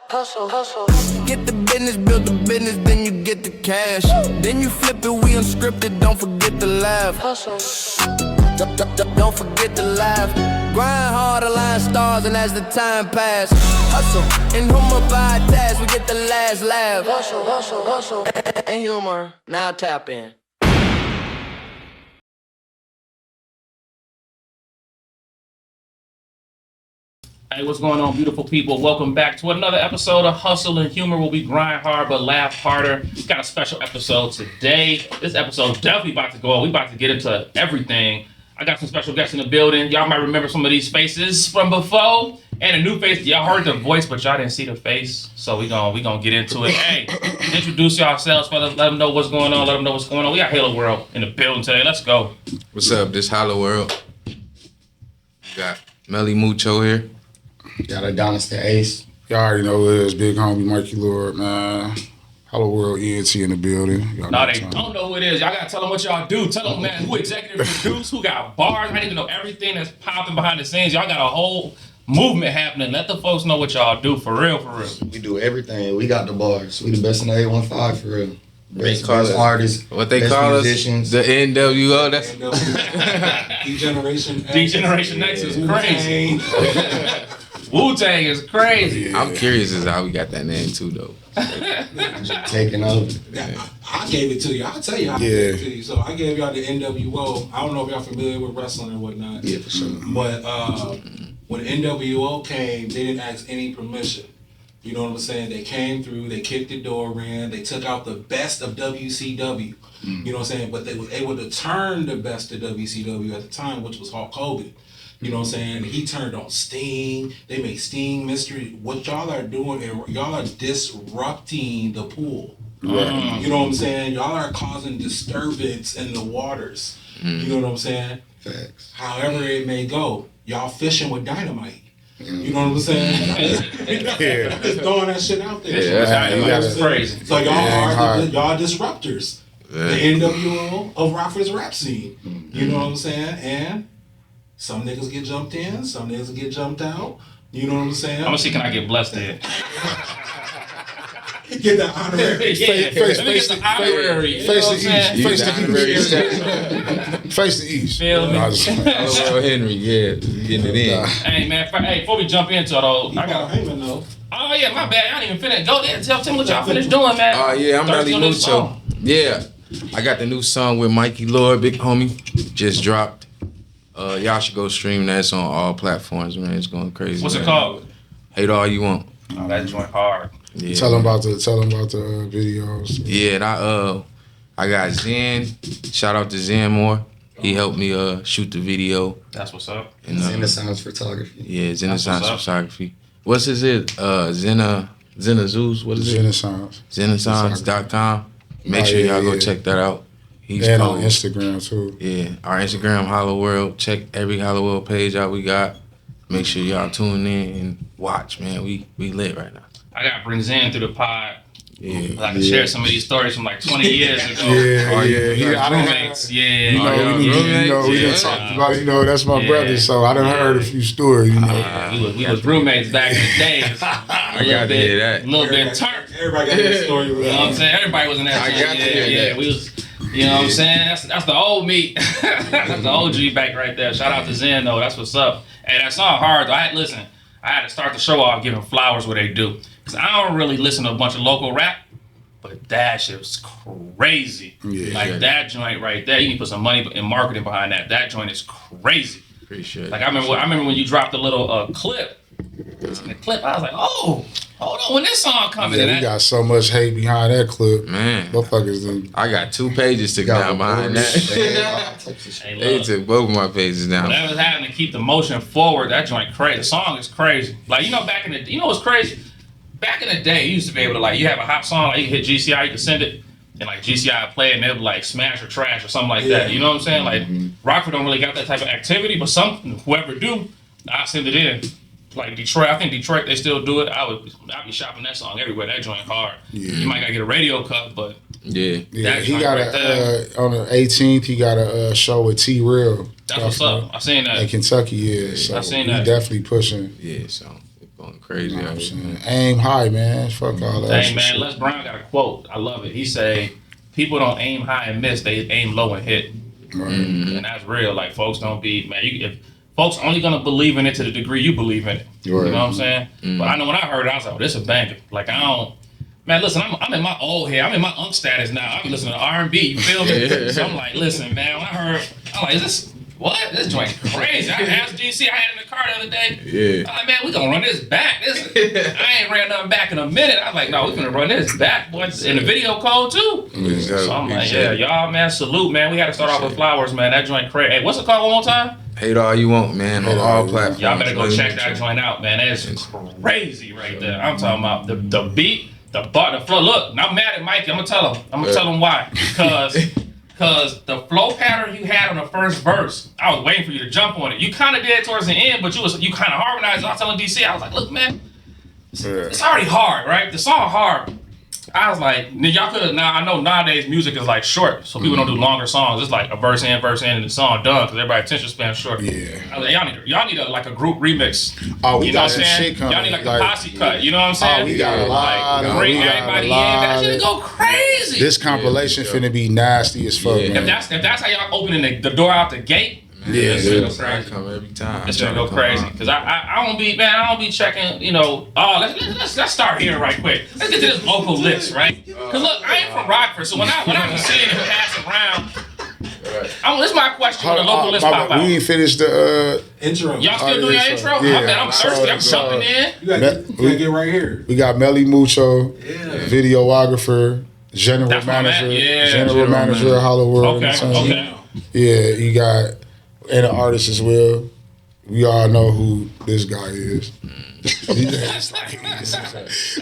Hustle. Get the business, build the business, then you get the cash. Then you flip it, we unscripted, don't forget to laugh. Hustle. Don't forget to laugh. Grind hard, align stars, and as the time pass, hustle. And humor by task, we get the last laugh. Hustle. And humor, now tap in. Hey, what's going on, beautiful people? Welcome back to another episode of Hustle and Humor, where we grind hard but laugh harder. We got a special episode today. This episode is definitely about to go on. We about to get into everything. I got some special guests in the building. Y'all might remember some of these faces from before, and a new face. Y'all heard the voice, but y'all didn't see the face. So we gonna get into it. Hey, introduce yourselves, fellas. Let them know what's going on. We got Holo World in the building today. Let's go. What's up? This Holo World. We got Mely Mucho here. Got Adonis The Ace. Y'all already know it is. Big homie Mikey Lord, man. Holo World ENT in the building. No, they don't know who it is. Y'all gotta tell them what y'all do. Tell them, man, who executive produce, who got bars. I need to know everything that's popping behind the scenes. Y'all got a whole movement happening. Let the folks know what y'all do for real. We do everything. We got the bars. We the best in the 815 for real. Best Artists. What they call musicians. Us? The NWO. That's D-Generation X is crazy. Wu-Tang is crazy. Yeah. I'm curious as to how we got that name too, though. Taking over. I gave it to you. I'll tell you how I gave it to you. So I gave y'all the NWO. I don't know if y'all familiar with wrestling or whatnot. Yeah, for sure. But when NWO came, they didn't ask any permission. You know what I'm saying? They came through, they kicked the door in, they took out the best of WCW. You know what I'm saying? But they were able to turn the best of WCW at the time, which was Hulk Hogan. You know what I'm saying? He turned on Sting. They made Sting Mystery. What y'all are doing, y'all are disrupting the pool. Right. You know what I'm saying? Y'all are causing disturbance in the waters. You know what I'm saying? Facts. However it may go, y'all fishing with dynamite. You know what I'm saying? Just throwing that shit out there. Yeah, that's crazy. So y'all disruptors. The NWO of Rockford's rap scene. You know what I'm saying? And some niggas get jumped in, some niggas get jumped out. You know what I'm saying? I'm gonna see, can I get blessed there? Get the honorary. Face the East. Feel me? Holo Henry, yeah. Getting it in. Hey, man, before we jump into it, though, I got Heyman, though. Oh, yeah, my bad. I didn't even finish. Go there. Tell me what y'all finished doing, man. Oh, yeah, I'm Mely Mucho. Yeah. I got the new song with Mikey Lord, big homie. Just dropped. Y'all should go stream that. It's on all platforms, man. It's going crazy. What's it called? Hate All You Want. Oh, that joint hard. Yeah. Tell them about the videos. Yeah, and I got Zen. Shout out to Zen Moore. He helped me shoot the video. That's what's up. And, Renaissance Photography. Yeah, Renaissance Photography. What's his Zena Zeus? What is it? Renaissance. Renaissance.com. Make sure y'all go check that out. He's and cold. on Instagram too. Yeah, our Instagram, Holo World. Check every Holo World page out we got. Make sure y'all tune in and watch, man. We lit right now. I gotta bring Zen through the pod. Yeah. I can share some of these stories from like 20 years ago. Roommates. We done talked about it. That's my brother, so I done heard a few stories. We was roommates back in the days. I got to hear that. A little bit turned. Everybody got that story. You know what I'm saying? Everybody was in that. I got to hear that. We was. You know what I'm saying? That's the old meat. That's the OG back right there. Shout out to Zen though. That's what's up. And that song hard though. I had to start the show off giving flowers what they do. Cause I don't really listen to a bunch of local rap, but that shit was crazy. Yeah, that joint right there. You need to put some money in marketing behind that. That joint is crazy. Appreciate it. Like I remember when you dropped a little clip. In the clip, I was like, oh, hold on, when this song coming? Yeah, we got so much hate behind that clip. Man. Motherfuckers done. I got 2 pages took down behind that. They took both of my pages down. That was having to keep the motion forward. That joint crazy. The song is crazy. Like, back in the, what's crazy? Back in the day, you used to be able to, like, you have a hot song, like, you hit GCI, you can send it, and, like, GCI would play it, and they would, like, smash or trash or something like that. You know what I'm saying? Like, Rockford don't really got that type of activity, but whoever do, I'll send it in. like Detroit. I think Detroit they still do it. I'd be shopping that song everywhere. That joint hard. Yeah. You might gotta get a radio cut, but Yeah. that He joint got right there. on the 18th. He got a show with T Real. That's what's up. I seen that. In Kentucky, yeah. So I seen he that. definitely pushing. Yeah, so it's going crazy You know what out I'm here, saying? man. Aim high, man. Fuck all that. Hey man, shit. Les Brown got a quote. I love it. He say, "People don't aim high and miss; they aim low and hit." And that's real. Like folks don't be man. If folks only gonna believe in it to the degree you believe in it. You know what I'm saying? But I know when I heard it, I was like, oh, "This is a banger." Like I don't. Man, listen, I'm in my old head. I'm in my unk status now. I be listening to R&B. You feel me? So I'm like, listen, man. When I heard, I'm like, is this what? This joint crazy. I asked GC. I had it in the car the other day. Yeah. I'm like, man, we gonna run this back. I ain't ran nothing back in a minute. I was like, no, we gonna run this back, boy. In the video code too. So I'm like, yeah, y'all, man, salute, man. We had to start off with flowers, man. That joint crazy. Hey, what's it called one more time? Hate all you want, man. On all platforms. Y'all better go Mely check Mucho. that joint out, man. That is crazy right there. I'm talking about the beat, the bar, the flow. Look, I'm mad at Mikey. I'm gonna tell him. I'm gonna tell him why. Because the flow pattern you had on the first verse, I was waiting for you to jump on it. You kind of did towards the end, but you kind of harmonized. I was telling DC, I was like, look, man, it's already hard, right? The song hard. I was like, y'all could have. Now I know nowadays music is like short, so people don't do longer songs. It's like a verse in, and the song done because everybody's attention span short. Yeah. I was like, y'all need like a group remix. Oh, we you know got what some I'm saying? shit coming. Y'all need like a posse cut. You know what I'm saying? Oh, we got a lot. Like, bring We got everybody a in. That lot. shit go crazy. This compilation finna be nasty as fuck, Yeah. man. if that's how y'all opening the door out the gate. Yeah, it's it gonna is. go crazy. Come every time. It's gonna go crazy because I don't be checking, you know. Oh, let's start here right quick. Let's get to this local list, right? Because look, I ain't from Rockford, so when I was seeing it pass around, this is my question when the local list pop out. We ain't finished the Intro. Y'all still doing your intro? Yeah. Man, I'm thirsty. I'm jumping in. You gotta get right here. we got Mely Mucho, Yeah. videographer, general That's my manager, man. Yeah. general manager of Holo World Okay, Entertainment. okay. Yeah, you got and an artist as well. We all know who this guy is. Hey,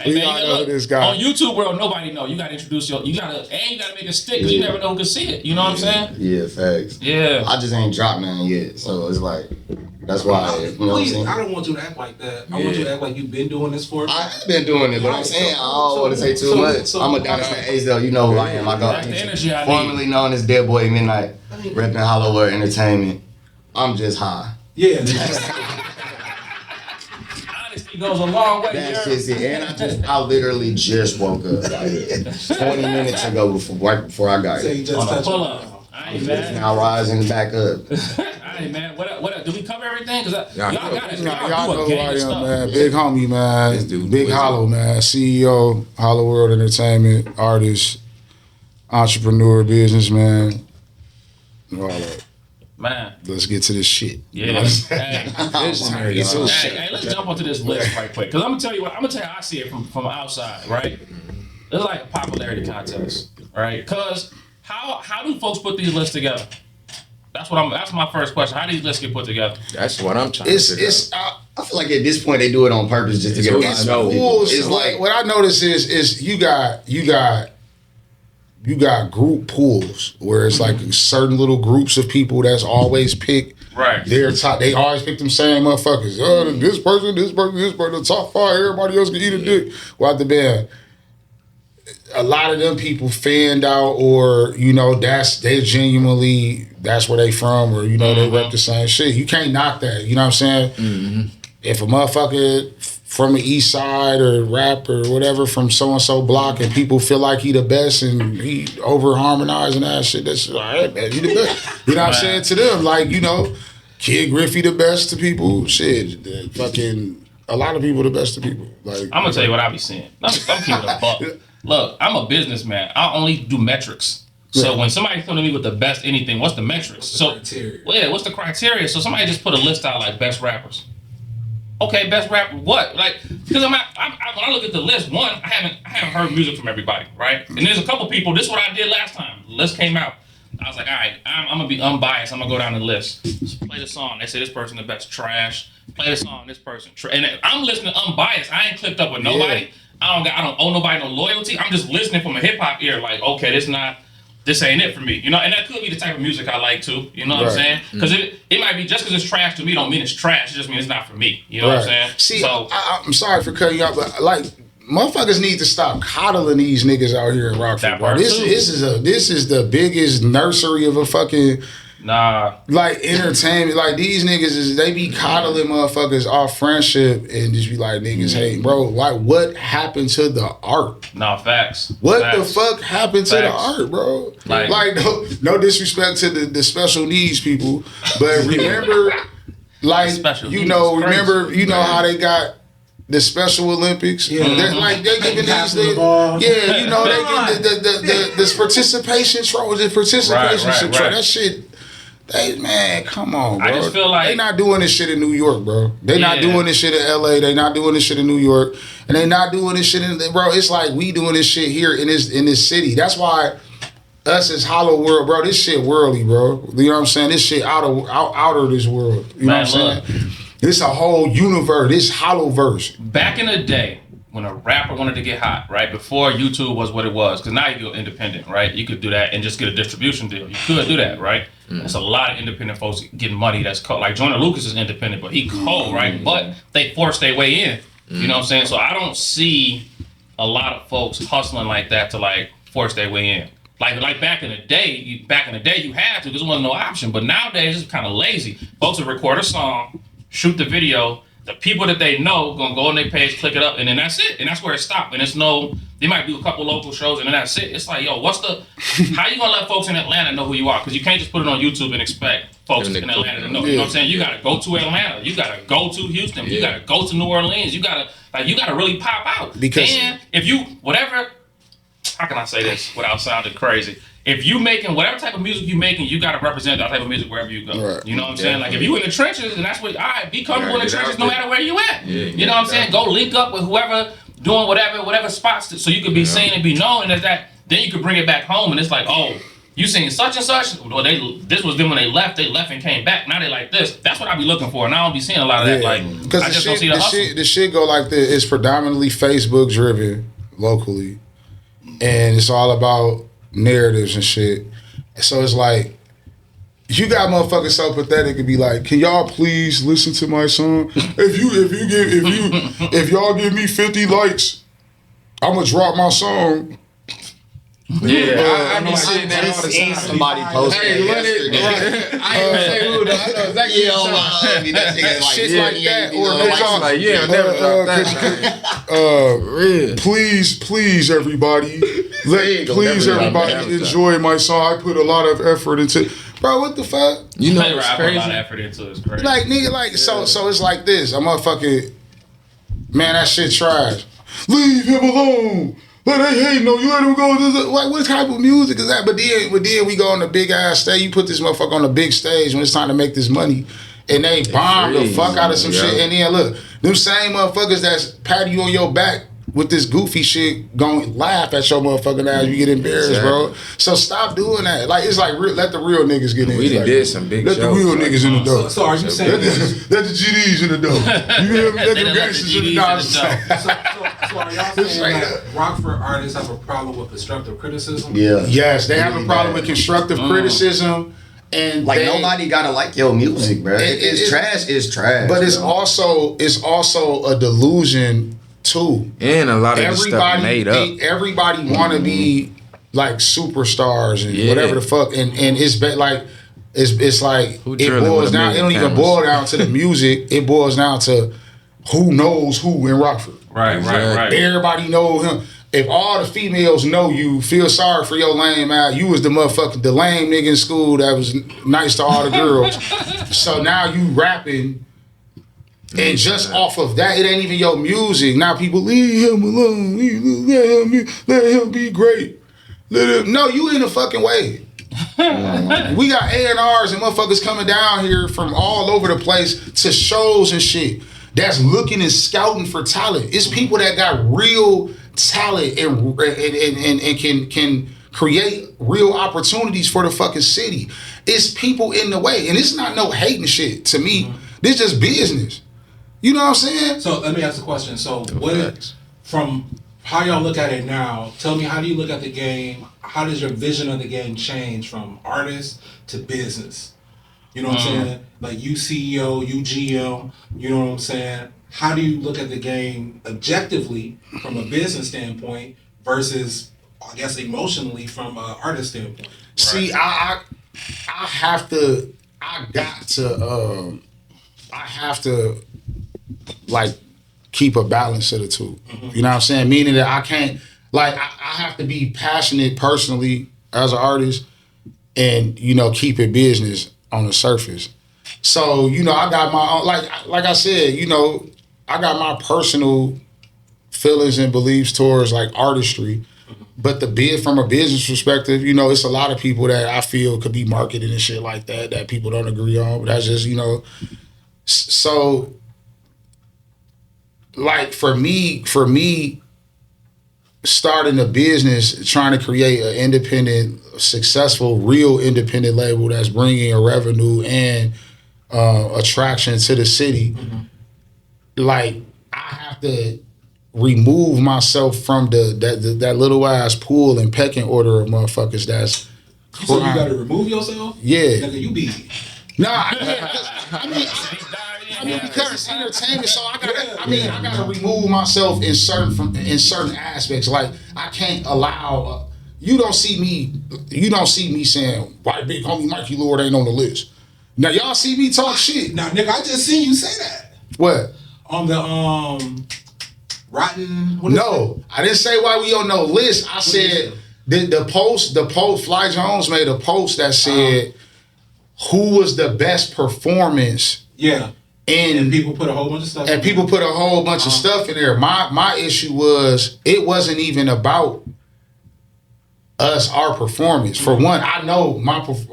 We man, all know look, who this guy. on YouTube world, nobody know. You gotta introduce you gotta make a stick because you never know who can see it. You know what I'm saying? Yeah, facts. Yeah. I just ain't dropped none yet, so it's like that's why. You know what I'm Please, saying? I don't want you to act like that. I want you to act like you've been doing this for. I've been doing it, but I'm saying I don't want to say too much. I'm Adonis The Ace, though. You know who I am. I go That's the energy I need. formerly known as Dead Boy Midnight, repping Holo World Entertainment. I'm just high. Yeah. Honesty goes a long way. That's here. just it. And I literally just woke up like 20 minutes ago right before I got Say here. you just On a touched pull it. up. I ain't mad. Now rising back up. I ain't mad. What? Did we cover everything? Cause Yeah, y'all got it. Y'all Y'all do know a who gang I of am, stuff. man. Big homie, man. This dude Big Wizard. Holo, man. CEO, Holo World Entertainment, artist, entrepreneur, businessman. All that. Man. Let's get to this shit. Yeah. Hey, Visionary. hey, let's jump onto this list right quick. Cause I'm gonna tell you how I see it from outside, right? It's like a popularity contest, right? Cause how do folks put these lists together? That's my first question. How do these lists get put together? That's what I'm trying to figure out. I feel like at this point they do it on purpose just to get a lot It's of people. pools. It's like what I notice is you got group pools where it's like certain little groups of people that's always pick Right. their top. They always pick them same motherfuckers. Oh, this person, the top five. Everybody else can eat a dick. Well, the band. A lot of them people fanned out, or they genuinely that's where they from, or they rep the same shit. You can't knock that. You know what I'm saying? Mm-hmm. If a motherfucker from the east side or rap or whatever from so and so block, and people feel like he the best and he over harmonizing that shit, that's all right, man. He the best. You know what I'm saying to them? Like Kid Griffey the best to people. Shit, fucking a lot of people the best to people. Like I'm gonna tell you what I be seeing. I'm keeping a buck. Look, I'm a businessman. I only do metrics. So when somebody come to me with the best anything, what's the metrics? Criteria. Well, yeah, what's the criteria? So somebody just put a list out like best rappers. Okay, best rapper, what? Like, because when I look at the list, one, I haven't heard music from everybody, right? And there's a couple people. This is what I did last time. The list came out. I was like, all right, I'm gonna be unbiased. I'm gonna go down the list. Just play the song. They say this person the best, trash. Play the song. This person, and I'm listening unbiased. I ain't clicked up with nobody. I don't owe nobody no loyalty. I'm just listening from a hip hop ear. Like, okay, this not this ain't it for me, you know, and that could be the type of music I like too, you know what I'm saying? Because it might be just because it's trash to me don't mean it's trash. It just means it's not for me, you know what I'm saying? See, so I'm sorry for cutting you off, but like motherfuckers need to stop coddling these niggas out here in Rockford, bro. This is the biggest nursery of a fucking like entertainment. Like these niggas they be coddling motherfuckers off friendship and just be like niggas hate, bro. Like what happened to the art? Facts. What facts. the fuck happened to the art, bro? Like no disrespect to the special needs people, but remember, like you know how they got the Special Olympics. Yeah. They giving these things. Yeah, you know they get the participation trophy. Right. That shit. Man, come on, bro. I just feel like they not doing this shit in New York, bro. They not doing this shit in LA. They not doing this shit in New York, and they not doing this shit in bro. It's like we doing this shit here in this city. That's why us as Holo World, bro. This shit worldly, bro. You know what I'm saying? This shit out of this world. You know what I'm saying? This a whole universe. This Holoverse. Back in the day, when a rapper wanted to get hot, right? Before YouTube was what it was, because now you go independent, right? You could do that and just get a distribution deal. You could do that, right? There's a lot of independent folks getting money that's cold. Like Joyner Lucas is independent, but he cold, right? But they force their way in. You know what I'm saying? So I don't see a lot of folks hustling like that to like force their way in. Like back in the day, you had to because there wasn't no option. But nowadays it's kind of lazy. Folks will record a song, shoot the video. The people that they know gonna go on their page, click it up, and then that's it. And that's where it stopped. And it's they might do a couple local shows, and then that's it. It's like, yo, how you gonna let folks in Atlanta know who you are? Because you can't just put it on YouTube and expect folks in Atlanta to know. You know what I'm saying? You gotta go to Atlanta. You gotta go to Houston. You gotta go to New Orleans. You gotta really pop out. Because if you how can I say this without sounding crazy? If you making whatever type of music you making, you gotta represent that type of music wherever you go. Right. You know what I'm saying? Like if you in the trenches, and that's what be comfortable in the trenches no matter where you at. You know what I'm saying? Go link up with whoever doing whatever spots so you could be seen and be known, and that then you could bring it back home and it's like, oh, you seen such and such? Well, this was them when they left and came back. Now they like this. That's what I be looking for, and I don't be seeing a lot of that. Like I just don't see the hustle. The shit go like this. It's predominantly Facebook driven locally, and it's all about narratives and shit. So it's like you got motherfuckers so pathetic and be like, can y'all please listen to my song? If y'all give me 50 likes, I'ma drop my song. Yeah, I be seeing that all the time. Somebody posted yesterday. I ain't say who though. I know exactly that nigga like shit like that. Or like, yeah, I never dropped that. Please, everybody. Please, everybody enjoy my song. I put a lot of effort into. Bro, what the fuck? You know what's I crazy? put a lot of effort into it. It's crazy. Like nigga, like so it's like this. I'm motherfucking man. That shit trash. Leave him alone. But they hating on you. Let him go. Like, what type of music is that? But then we go on the big ass stage. You put this motherfucker on the big stage when it's time to make this money, and they bomb the fuck out of some shit. And then look, them same motherfuckers that's patting you on your back with this goofy shit gonna laugh at your motherfucking ass. You get embarrassed, bro. So stop doing that. Like it's like let the real niggas get in. We done did some big shows. Let the real niggas in the door. So are you saying let the GDs in the door? You hear me? Let the gangsters in the door. So are y'all saying that Rockford artists have a problem with constructive criticism? Yeah. Yes, they have a problem with constructive criticism. And like nobody gotta like your music, bro. It's trash. It's trash. But it's also a delusion too. And a lot of this stuff made up. Everybody want to be like superstars and whatever the fuck. And it's like it boils down. It don't even boil down to the music. It boils down to who knows who in Rockford. Right. Everybody know him. If all the females know you, feel sorry for your lame ass. You was the lame nigga in school that was nice to all the girls. So now you rapping, and just off of that, it ain't even your music. Now people leave him alone. Let him be great. No, you in the fucking way. We got A&Rs and motherfuckers coming down here from all over the place to shows and shit. That's looking and scouting for talent. It's people that got real talent and can create real opportunities for the fucking city. It's people in the way, and it's not no hating shit to me. This just business. You know what I'm saying? So let me ask a question. So from how y'all look at it now. Tell me, how do you look at the game? How does your vision of the game change from artist to business? You know what I'm saying? Like you CEO, you GM, you know what I'm saying? How do you look at the game objectively from a business standpoint versus, I guess, emotionally from an artist standpoint? See, I have to, I have to like keep a balance of the two. You know what I'm saying? Meaning that I can't, like, I have to be passionate personally as an artist and, you know, keep it business on the surface. So, you know, I got my own, like I said, you know, I got my personal feelings and beliefs towards like artistry. But the bid from a business perspective, you know, it's a lot of people that I feel could be marketed and shit like that people don't agree on. But that's just, you know, so like for me, starting a business, trying to create an independent, successful, real independent label that's bringing a revenue and attraction to the city, like I have to remove myself from that little ass pool and pecking order of motherfuckers that's you said you gotta remove yourself? Yeah. Nigga, you be. Nah, I mean, because it's entertainment, so I gotta remove myself in certain aspects. Like I can't allow. You don't see me saying why big homie Mikey Lord ain't on the list. Now y'all see me talk shit. Now, nigga, I just seen you say that. What? On the Rotten. No, I didn't say why we on no list. I said the post. Fly Jones made a post that said who was the best performance. Yeah. And people put a whole bunch of stuff. And people put a whole bunch of stuff in there. My issue was it wasn't even about us, our performance. For one, I know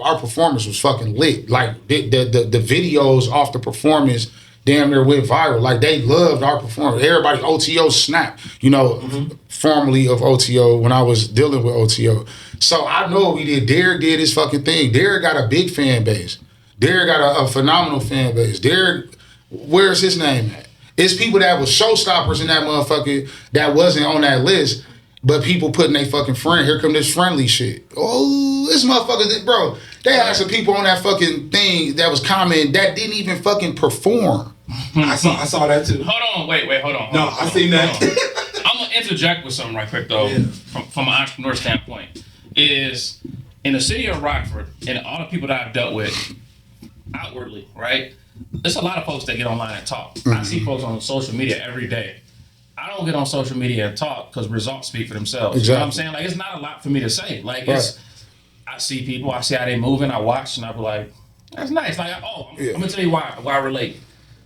our performance was fucking lit. Like the videos off the performance damn near went viral. Like they loved our performance. Everybody, OTO snapped, you know, formerly of OTO when I was dealing with OTO. So I know we did. Derek did his fucking thing. Derek got a big fan base. Derek got a phenomenal fan base. Derek, where's his name at? It's people that was showstoppers in that motherfucker that wasn't on that list, but people putting their fucking friend, here come this friendly shit. Oh, this motherfucker, bro, they had some people on that fucking thing that was commenting that didn't even fucking perform. I saw that too. Hold on, wait, hold on. No, I seen that. I'm gonna interject with something right quick though, from an entrepreneur standpoint. Is in the city of Rockford and all the people that I've dealt with outwardly, right? There's a lot of folks that get online and talk. I see folks on social media every day. I don't get on social media and talk because results speak for themselves. Exactly. You know what I'm saying? Like, it's not a lot for me to say. Like, I see people, I see how they moving, I watch, and I be like, that's nice. Like, I'm gonna tell you why I relate.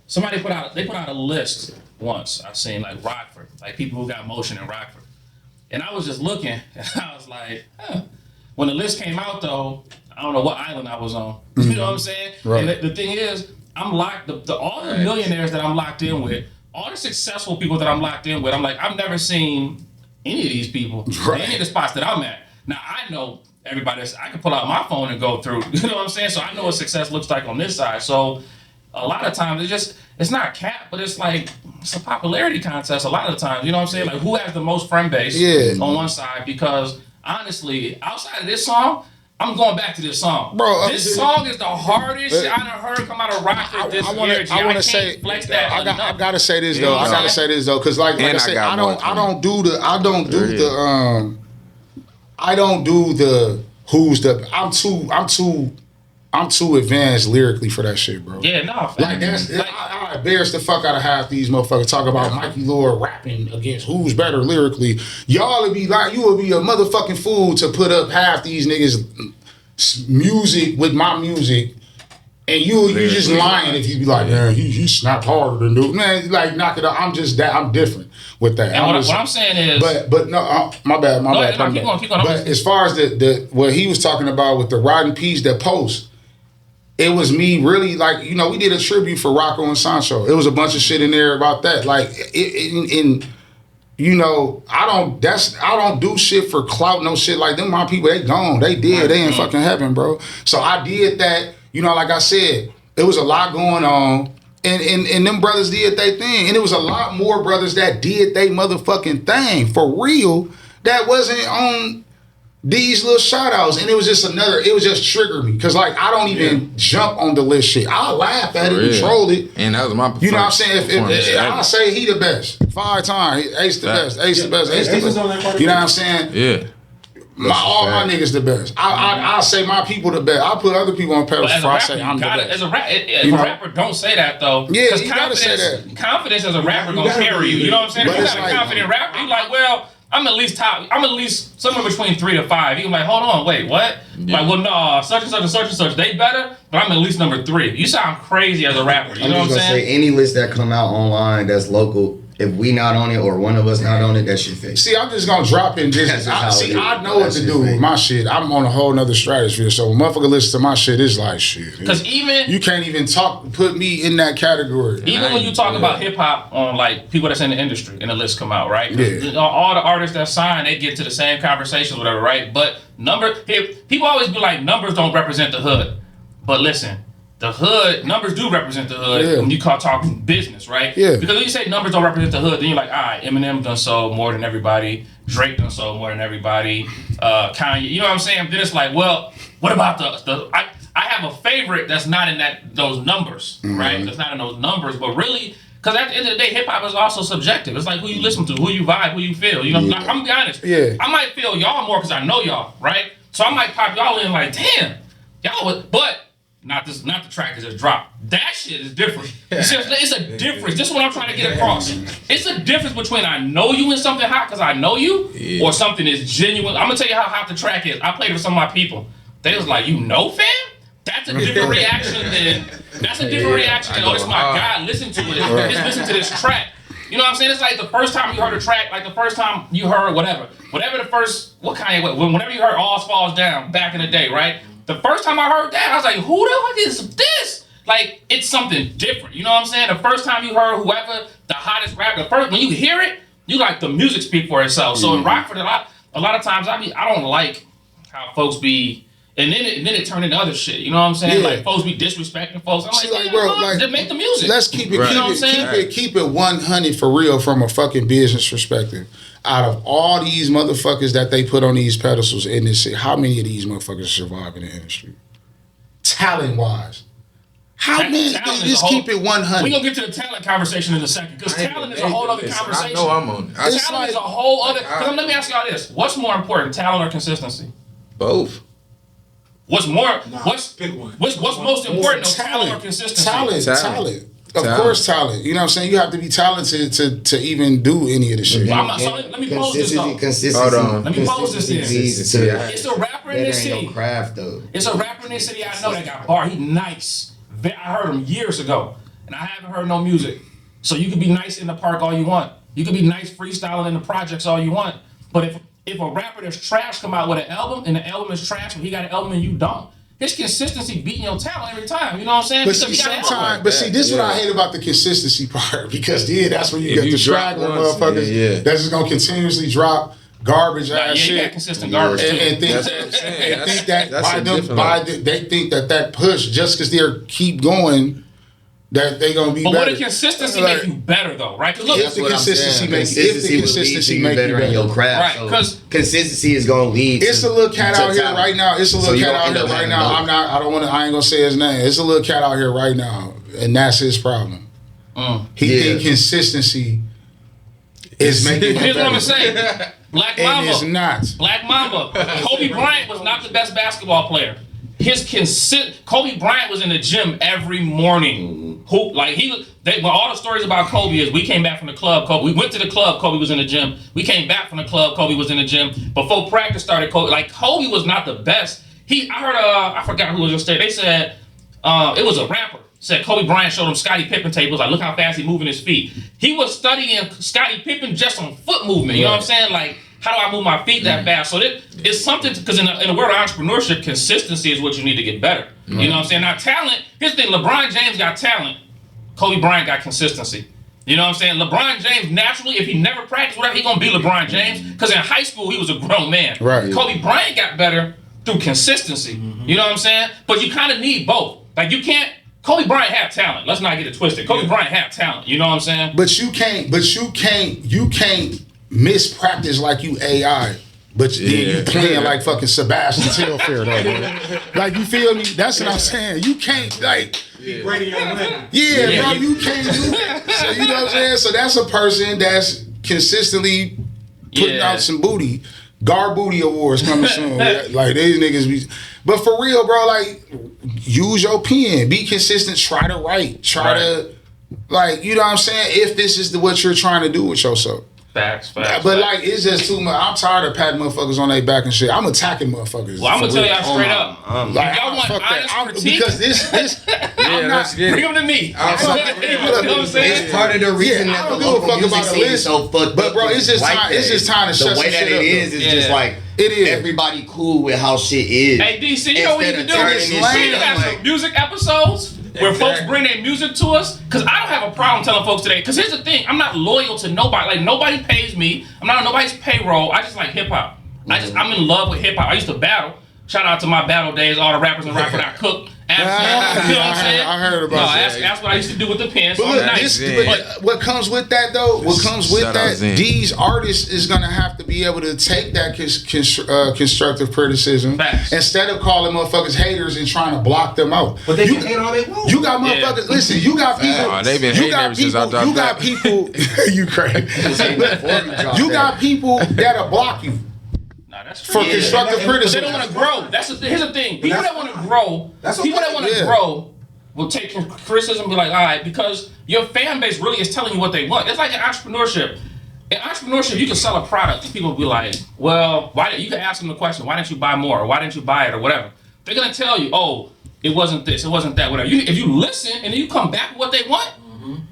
Somebody put out a list once. I seen like Rockford, like people who got motion in Rockford, and I was just looking, and I was like, when the list came out though, I don't know what island I was on. You know what I'm saying? Right. And the thing is, I'm locked. All the millionaires that I'm locked in with, all the successful people that I'm locked in with, I'm like, I've never seen any of these people in any of the spots that I'm at. Now I know everybody. I can pull out my phone and go through. You know what I'm saying? So I know what success looks like on this side. So a lot of times it's not cap, but it's like it's a popularity contest. A lot of the times, you know what I'm saying? Like who has the most friend base on one side? Because honestly, outside of this song, I'm going back to this song. Bro, this song is the hardest shit I done heard come out of Rockford this year. I want to say, I gotta say this though. I gotta say this though, because like I said, I don't do the who's the. I'm too advanced lyrically for that shit, bro. Yeah, no. Like I embarrass the fuck out of half these motherfuckers talk about Mikey Lord rapping against who's better lyrically. Y'all would be like, you would be a motherfucking fool to put up half these niggas music with my music, and you just lying if you be like, man, he snapped harder than dude. Man, like knock it out. I'm just that. I'm different with that. And what I'm saying is, but no, my bad. Keep going. But as far as the what he was talking about with the rotten piece, that post. It was me really like, you know, we did a tribute for Rocco and Sancho. It was a bunch of shit in there about that. Like, you know, I don't do shit for clout, no shit like them. My people, they gone. They dead. They in fucking heaven, bro. So I did that. You know, like I said, it was a lot going on. And them brothers did their thing. And it was a lot more brothers that did they motherfucking thing for real that wasn't on these little shout outs. And it was just triggered me. Cause like I don't even jump on the list shit. I'll laugh at it and troll it. And that was my You know what I'm saying? If I'll say he the best. 5 times. Ace the best. Ace the best. Ace the best. You know what I'm saying? Yeah. All my niggas the best. I say my people the best. I put other people on pedestals before I say I'm the best. As a rapper, don't say that though. Yeah, you gotta say that. Confidence as a rapper gonna carry you. You know what I'm saying? If you got a confident rapper, you like, well, I'm at least somewhere between 3 to 5. You can be like, hold on, wait, what? Yeah. Like, well, no, such and such and such and such. They better, but I'm at least number 3. You sound crazy as a rapper. You know what I'm saying? Say any list that come out online that's local. If we not on it or one of us not on it, that shit fake. See, I'm just gonna drop in business. I know what to do with my shit. I'm on a whole nother stratosphere. So when motherfucker listens to my shit, it's like shit. Because even you can't even put me in that category. Even when you talk about hip hop on like people that's in the industry and the list come out, right? Yeah. All the artists that sign, they get to the same conversations, whatever, right? But people always be like, numbers don't represent the hood. But listen. The hood, numbers do represent the hood when you talking business, right? Yeah. Because when you say numbers don't represent the hood, then you're like, all right, Eminem done sold more than everybody, Drake done sold more than everybody, Kanye, you know what I'm saying? Then it's like, well, what about I have a favorite that's not in those numbers, right? That's not in those numbers, but really, because at the end of the day, hip hop is also subjective. It's like who you listen to, who you vibe, who you feel. You know, like, I'm gonna be honest. Yeah. I might feel y'all more because I know y'all, right? So I might pop y'all in like, damn, but not the track that just dropped. That shit is different. It's a difference. This is what I'm trying to get across. It's a difference between I know you in something hot because I know you, or something is genuine. I'm gonna tell you how hot the track is. I played it with some of my people. They was like, you know, fam? That's a different reaction than oh, this my guy, listen to it. Just listen to this track. You know what I'm saying? It's like the first time you heard a track, like the first time you heard whatever the first, whenever you heard All Falls Down back in the day, right? The first time I heard that, I was like, who the fuck is this? Like, it's something different. You know what I'm saying? The first time you heard whoever, the hottest rapper, when you hear it, you like the music speak for itself. So in Rockford, a lot of times, I don't like how folks be, and then it turned into other shit. You know what I'm saying? Yeah. Like, folks be disrespecting folks. I'm like, bro, like, just make the music. Let's keep it, you know what I'm saying? keep it 100 for real from a fucking business perspective. Out of all these motherfuckers that they put on these pedestals in this shit, how many of these motherfuckers survive in the industry? Talent wise. How many? Just keep it 100. We're going to get to the talent conversation in a second, because talent is a whole other conversation. I know I'm on it. Talent is a whole other... Let me ask y'all this. What's more important, talent or consistency? Both. What's pick one. What's most important, talent or consistency? Talent. Of course, talent. You know what I'm saying? You have to be talented to even do any of this shit. Let me pose this though. Consistency. Hold on. Let me pose this then. It's a rapper in this city. Craft though. It's a rapper in this city I know that got bar. He nice. I heard him years ago, and I haven't heard no music. So you can be nice in the park all you want. You can be nice freestyling in the projects all you want. But if a rapper that's trash come out with an album and the album is trash, but he got an album and you don't, his consistency beating your talent every time. You know what I'm saying? This is what I hate about the consistency part, because that's when you get the straggling motherfuckers that's just gonna continuously drop garbage ass shit. You got consistent garbage and think that they think that push just because they keep going that they gonna be better. But would the consistency make you better though, right? Look, if the consistency makes you better in your craft, right? Because consistency is gonna lead. It's a little cat out here right now. I ain't gonna say his name. It's a little cat out here right now, and that's his problem. He think consistency is making. Here's what I'm gonna say. Black Mamba. And it's not. Black Mamba. Kobe Bryant was not the best basketball player. Kobe Bryant was in the gym every morning. All the stories about Kobe is we came back from the club. We went to the club. Kobe was in the gym. We came back from the club. Kobe was in the gym. Before practice started, Kobe was not the best. I heard I forgot who was on stage. They said it was a rapper. Said Kobe Bryant showed him Scottie Pippen tape. Was like, look how fast he moving his feet. He was studying Scottie Pippen just on foot movement. You know what I'm saying? Like, how do I move my feet that fast? So it's something, because in the world of entrepreneurship, consistency is what you need to get better. You know what I'm saying? Now, talent, here's the thing, LeBron James got talent. Kobe Bryant got consistency. You know what I'm saying? LeBron James, naturally, if he never practiced, whatever, he gonna be LeBron James, because in high school, he was a grown man. Right. Kobe Bryant got better through consistency. You know what I'm saying? But you kind of need both. Like, you can't Kobe Bryant had talent. Let's not get it twisted. Kobe Bryant had talent. You know what I'm saying? But you can't mispractice like you AI. But then you playing like fucking Sebastian Telfair though, man. Like, you feel me? That's what I'm saying. You can't like Bro, you can't do that. So you know what I'm saying? So that's a person that's consistently putting out some booty. Gar Booty Awards coming soon. Like, these niggas be. But for real, bro, like, use your pen. Be consistent. Try to write. Try to, like, you know what I'm saying? If this is what you're trying to do with yourself. Facts. But like, it's just too much. I'm tired of patting motherfuckers on their back and shit. I'm attacking motherfuckers. Well, I'm gonna tell y'all straight up. Like, y'all want fuck honest that. critique? Because this I'm not. Bring them to me. You know what I'm saying? It's part of the reason I that the don't give a local fuck music about the scene is list. so fucked But up. bro, it's just like time. that. It's just time to shut the way some that shit up. it is just like It is. everybody cool with how shit is. Hey, DC, you know what we need to do? Instead of We turning need this to shit have up, some like- music episodes where folks bring their music to us. Because I don't have a problem telling folks today. Because here's the thing. I'm not loyal to nobody. Like, nobody pays me. I'm not on nobody's payroll. I just like hip-hop. I'm in love with hip-hop. I used to battle. Shout out to my battle days, all the rappers and rappers I cooked. You know what I'm saying? I heard about that. That's what I used to do with the pen. So But I'm look, nice. but what comes with that though? What comes with Shout out that? Zen. These artists is gonna have to be able to take that constructive criticism Facts. instead of calling motherfuckers haters and trying to block them out. But they can hate all they want. You got motherfuckers. Listen, you got people. Oh, they been you hating got ever since I people. dropped You got that. people. You crazy. You got people that'll block you Nah, that's for true. constructive But they criticism. don't want to grow. Here's the thing. People that want to grow, people that want to grow will take criticism and be like, all right, because your fan base really is telling you what they want. It's like in entrepreneurship. In entrepreneurship, you can sell a product and people will be like, well, why? You can ask them the question, why didn't you buy more? Or why didn't you buy it or whatever? They're going to tell you, oh, it wasn't this, it wasn't that, whatever. If you listen and then you come back with what they want,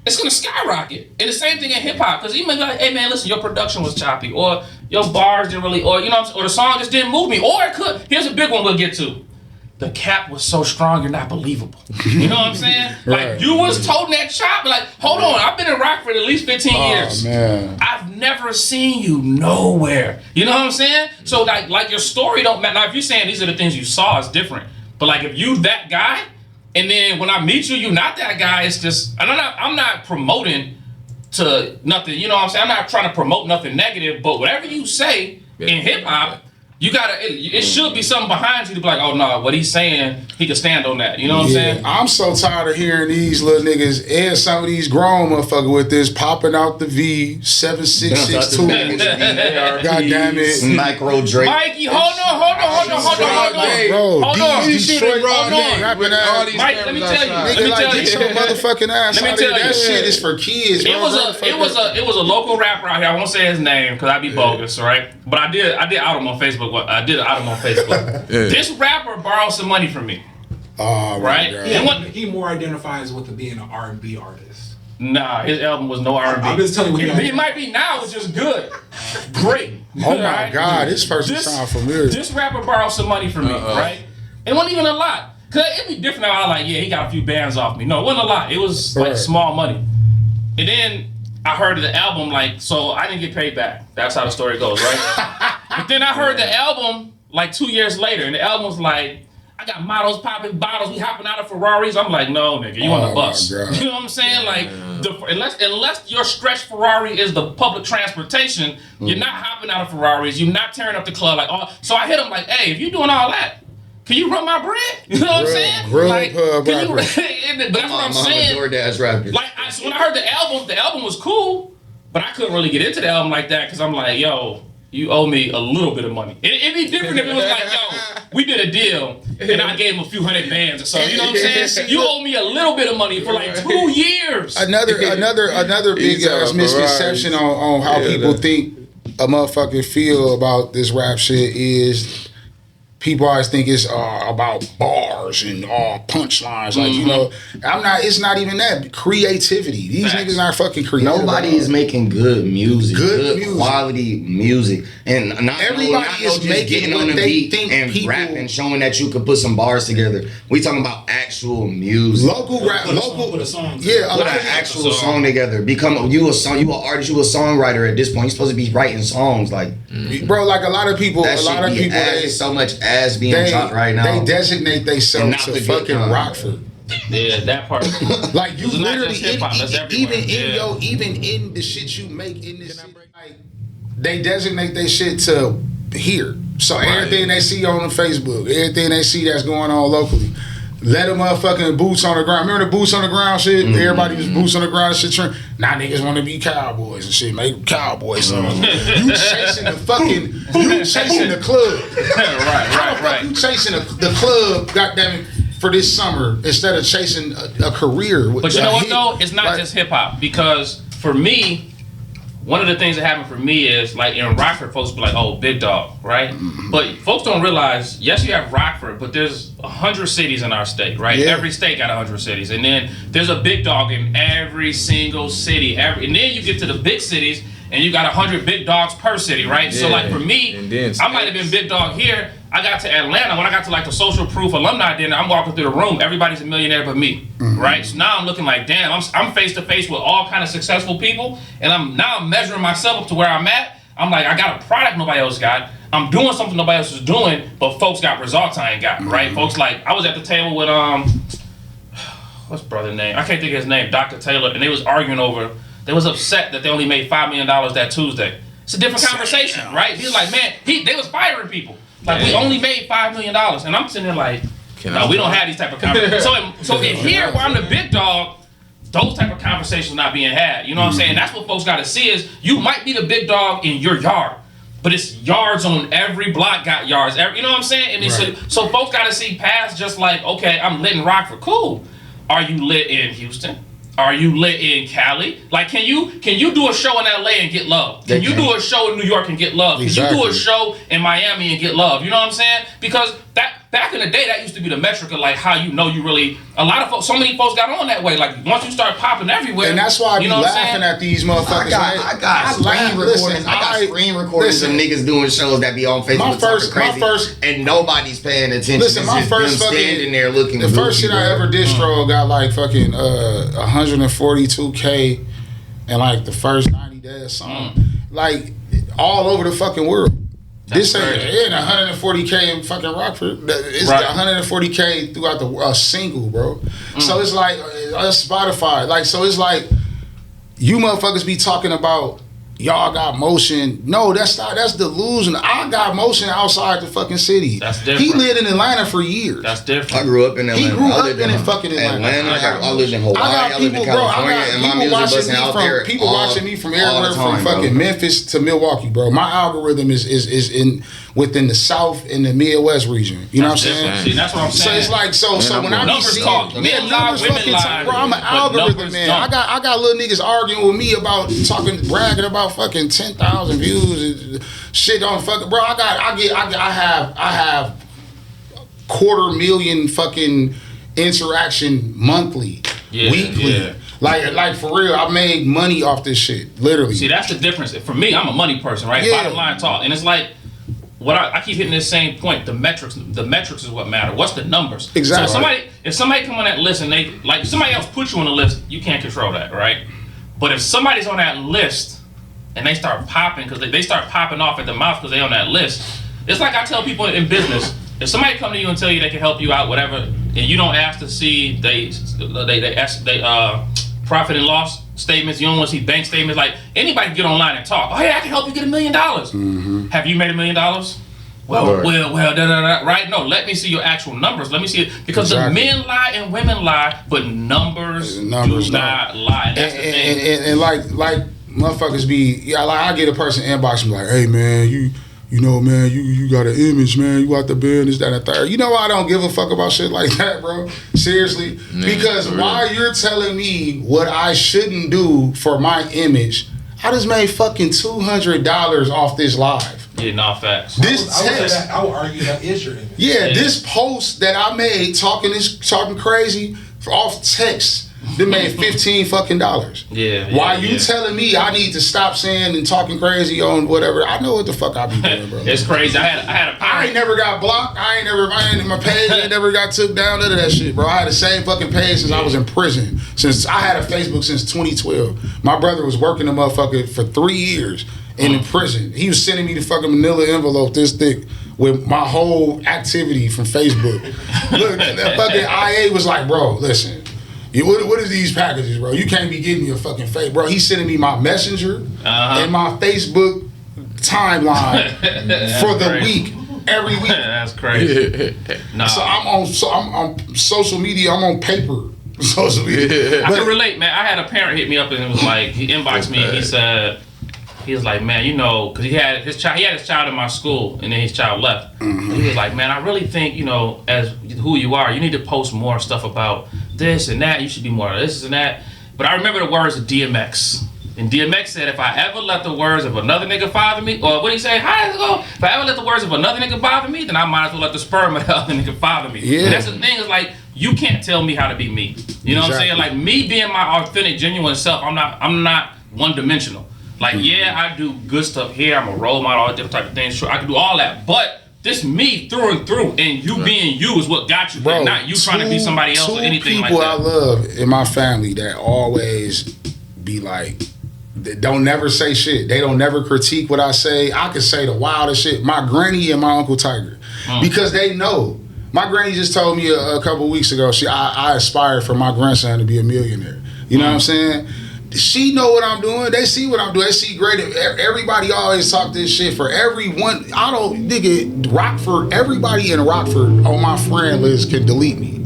it's going to skyrocket. And the same thing in hip hop, because you may be like, hey man, listen, your production was choppy, or your bars didn't really, or you know, or the song just didn't move me, or it could. Here's a big one we'll get to. The cap was so strong, you're not believable. You know what I'm saying? Right. Like, you was toting that chop, like, hold on, I've been in rock for at least 15 years. Man. I've never seen you nowhere. You know what I'm saying? So like your story don't matter. Now, if you're saying these are the things you saw, it's different. But like, if you that guy, and then when I meet you, you're not that guy. It's just, and I'm not promoting to nothing. You know what I'm saying? I'm not trying to promote nothing negative. But whatever you say in hip hop, you gotta. It should be something behind you to be like, oh no, what he's saying, he can stand on that. You know what I'm saying? I'm so tired of hearing these little niggas and some of these grown motherfuckers with this popping out the V 7662. God damn it. Micro Drake. Mikey, hold on. Bro, Hold on. these Detroit Hold on. rapping ass. Mike, let me tell you. Nigga, like, get your motherfucking ass Let me out of here. tell you. That shit is for kids, bro. It was a local rapper out here. I won't say his name because I'd be bogus, right? But I did out him on Facebook. I did out him on Facebook. This rapper borrowed some money from me. Oh, right? Yeah, And what, he more identifies with being an R&B artist. nah, his album was no R&B. I'm just telling you what it might be now, it's just good. Great. Oh my Right? God, this person sounds familiar. This rapper borrowed some money from me, right? It wasn't even a lot. Cause it'd be different now. I was like, yeah, he got a few bands off me. No, it wasn't a lot. It was like small money. And then I heard the album, like, so I didn't get paid back. That's how the story goes, right? But then I heard the album like 2 years later, and the album was like, I got models popping bottles, we hopping out of Ferraris. I'm like, no, nigga, you on the bus. You know what I'm saying? Like, unless your stretch Ferrari is the public transportation, you're not hopping out of Ferraris. You're not tearing up the club. Like, so I hit him like, hey, if you're doing all that, can you run my bread? You know what I'm saying? Like, can you? But that's what I'm saying. Like, so when I heard the album was cool, but I couldn't really get into the album like that because I'm like, yo, you owe me a little bit of money. It'd be different if it was like, yo, we did a deal and I gave him a few hundred bands or so. You know what I'm saying? You owe me a little bit of money for like 2 years. Another big ass misconception on how people think a motherfucker feel about this rap shit is people always think it's about bars and punchlines. Like, you know, it's not even that. Creativity. These niggas not fucking creative. Nobody is making good music. Good music. Quality music. And not everybody is making getting what on the they beat think and people rapping, showing that you could put some bars together. We talking about actual music. Local rap, Put a song. Yeah, put an actual song together. Become you an artist, you a songwriter at this point. You're supposed to be writing songs like bro, like a lot of people they so much ass being dropped right now. They designate themselves to fucking Rockford. Yeah, that part. Like you It's not literally, just hip-hop, that's everywhere. even in the shit you make in this shit, like they designate their shit to here. So everything they see on Facebook, everything they see that's going on locally, let them motherfucking boots on the ground. Remember the boots on the ground shit? Everybody was boots on the ground shit. Now niggas want to be cowboys and shit. Make cowboy songs. You chasing the club. right. You chasing the club, goddamn it, for this summer instead of chasing a career. But you know what though? It's not just hip hop, because for me, one of the things that happened for me is like in Rockford, folks be like, "Oh, big dog," right? But folks don't realize, yes, you have Rockford, but there's 100 cities in our state, right? Yeah. Every state got 100 cities, and then there's a big dog in every single city. And then you get to the big cities, and you got 100 big dogs per city, right? So like for me, I might have been big dog here. I got to Atlanta, when I got to like the Social Proof alumni dinner, I'm walking through the room, everybody's a millionaire but me, right? So now I'm looking like, damn, I'm face to face with all kind of successful people, and I'm measuring myself up to where I'm at. I'm like, I got a product nobody else got. I'm doing something nobody else is doing, but folks got results I ain't got, right? Folks like, I was at the table with, what's brother's name? I can't think of his name, Dr. Taylor, and they was arguing over, they was upset that they only made $5 million that Tuesday. It's a different conversation, right? He was like, man, they was firing people. Like, we only made $5 million. And I'm sitting there like, no, we don't have these type of conversations. So in here, where I'm the big dog, those type of conversations not being had. You know what I'm saying? That's what folks got to see is you might be the big dog in your yard, but it's yards on every block got yards. You know what I'm saying? And so folks got to see past just like, okay, I'm lit in Rockford. Cool. Are you lit in Houston? Are you lit in Cali? Like, can you do a show in LA and get love? Can you do a show in New York and get love? Can you do a show in Miami and get love? You know what I'm saying? Because that back in the day, that used to be the metric of like how you know you really. A lot of folks, so many folks got on that way. Like once you start popping everywhere, and that's why I be laughing at these motherfuckers. I got screen recordings of niggas doing shows that be on Facebook crazy, and nobody's paying attention. Listen, my first fucking standing there looking. The first shit I ever distro got like fucking 142K, and like the first 90 days song, like all over the fucking world. This ain't 140K in fucking Rockford. It's 140K throughout the single, bro. So it's like Spotify. Like, so it's like you motherfuckers be talking about y'all got motion. No, that's delusion. I got motion outside the fucking city. That's different. He lived in Atlanta for years. That's different. I grew up in Atlanta. He grew up in fucking Atlanta. I lived in Hawaii. I lived in California, and my music busting out there. People watching me from everywhere from fucking Memphis to Milwaukee, bro. My algorithm is within the South and the Midwest region. You know what I'm saying? See, that's what I'm saying. So it's like so when I be seeing men lie, women lie, bro, I'm an algorithm man. I got little niggas arguing with me about bragging about fucking 10,000 views and shit on fucking bro. I have 250,000 fucking interaction monthly, weekly. Yeah. Like for real, I made money off this shit, literally. See, that's the difference. For me, I'm a money person, right? Yeah. Bottom line talk, and it's like what I keep hitting this same point. The metrics is what matter. What's the numbers? Exactly. So if somebody come on that list and they like somebody else put you on the list, you can't control that, right? But if somebody's on that list and they start popping because they start popping off at the mouth because they on that list, it's like I tell people in business. If somebody come to you and tell you they can help you out, whatever, and you don't ask to see they profit and loss statements, you don't want to see bank statements. Like anybody can get online and talk. Oh yeah, I can help you get $1 million. Have you made $1 million? Well, right? No, let me see your actual numbers. Let me see it because the men lie and women lie, but numbers do not lie. And that's the thing. And like motherfuckers be like I get a person inbox me like, hey man, you know, man, you got an image, man. You out the business, that and third. You know why I don't give a fuck about shit like that, bro? Seriously. Because while you're telling me what I shouldn't do for my image, I just made fucking $200 off this live. Yeah, no facts. I would argue that is your image. Yeah, this post that I made talking crazy off text. They made $15 fucking. Why you telling me I need to stop saying and talking crazy on whatever? I know what the fuck I be doing, bro. It's crazy. I ain't never got blocked. My page ain't never got took down. None of that shit, bro. I had the same fucking page since I was in prison. Since I had a Facebook since 2012. My brother was working the motherfucker for 3 years in prison. He was sending me the fucking manila envelope this thick with my whole activity from Facebook. Look, that fucking IA was like, bro, listen, what is these packages, bro? You can't be giving me a fucking fake, bro. He's sending me my Messenger and my Facebook timeline for the week. Every week. That's crazy. Nah. So I'm on social media. I'm on paper. Social media. I can relate, man. I had a parent hit me up and it was like, he inboxed me and he said, he was like, man, you know, because he had his child in my school and then his child left. Mm-hmm. He was like, man, I really think, you know, as who you are, you need to post more stuff about this and that. You should be more of this and that. But I remember the words of DMX. And DMX said, if I ever let the words of another nigga bother me, or what did he say? How does it go? If I ever let the words of another nigga bother me, then I might as well let the sperm of the other nigga bother me. Yeah. And that's the thing, is like, you can't tell me how to be me. You know what I'm saying? Like, me being my authentic, genuine self, I'm not one-dimensional. Like, yeah, I do good stuff here. I'm a role model, all different type of things. Sure, I can do all that. But this me through and through, and you being you is what got you there, not you trying to be somebody else or anything like that. Two people I love in my family that always be like, they don't never say shit. They don't never critique what I say. I could say the wildest shit. My granny and my Uncle Tiger. Because they know. My granny just told me a couple weeks ago, I aspired for my grandson to be a millionaire. You know what I'm saying? She know what I'm doing. They see what I'm doing. They see great. Everybody always talk this shit for everyone. I don't, nigga, Rockford, everybody in Rockford on my friend list can delete me.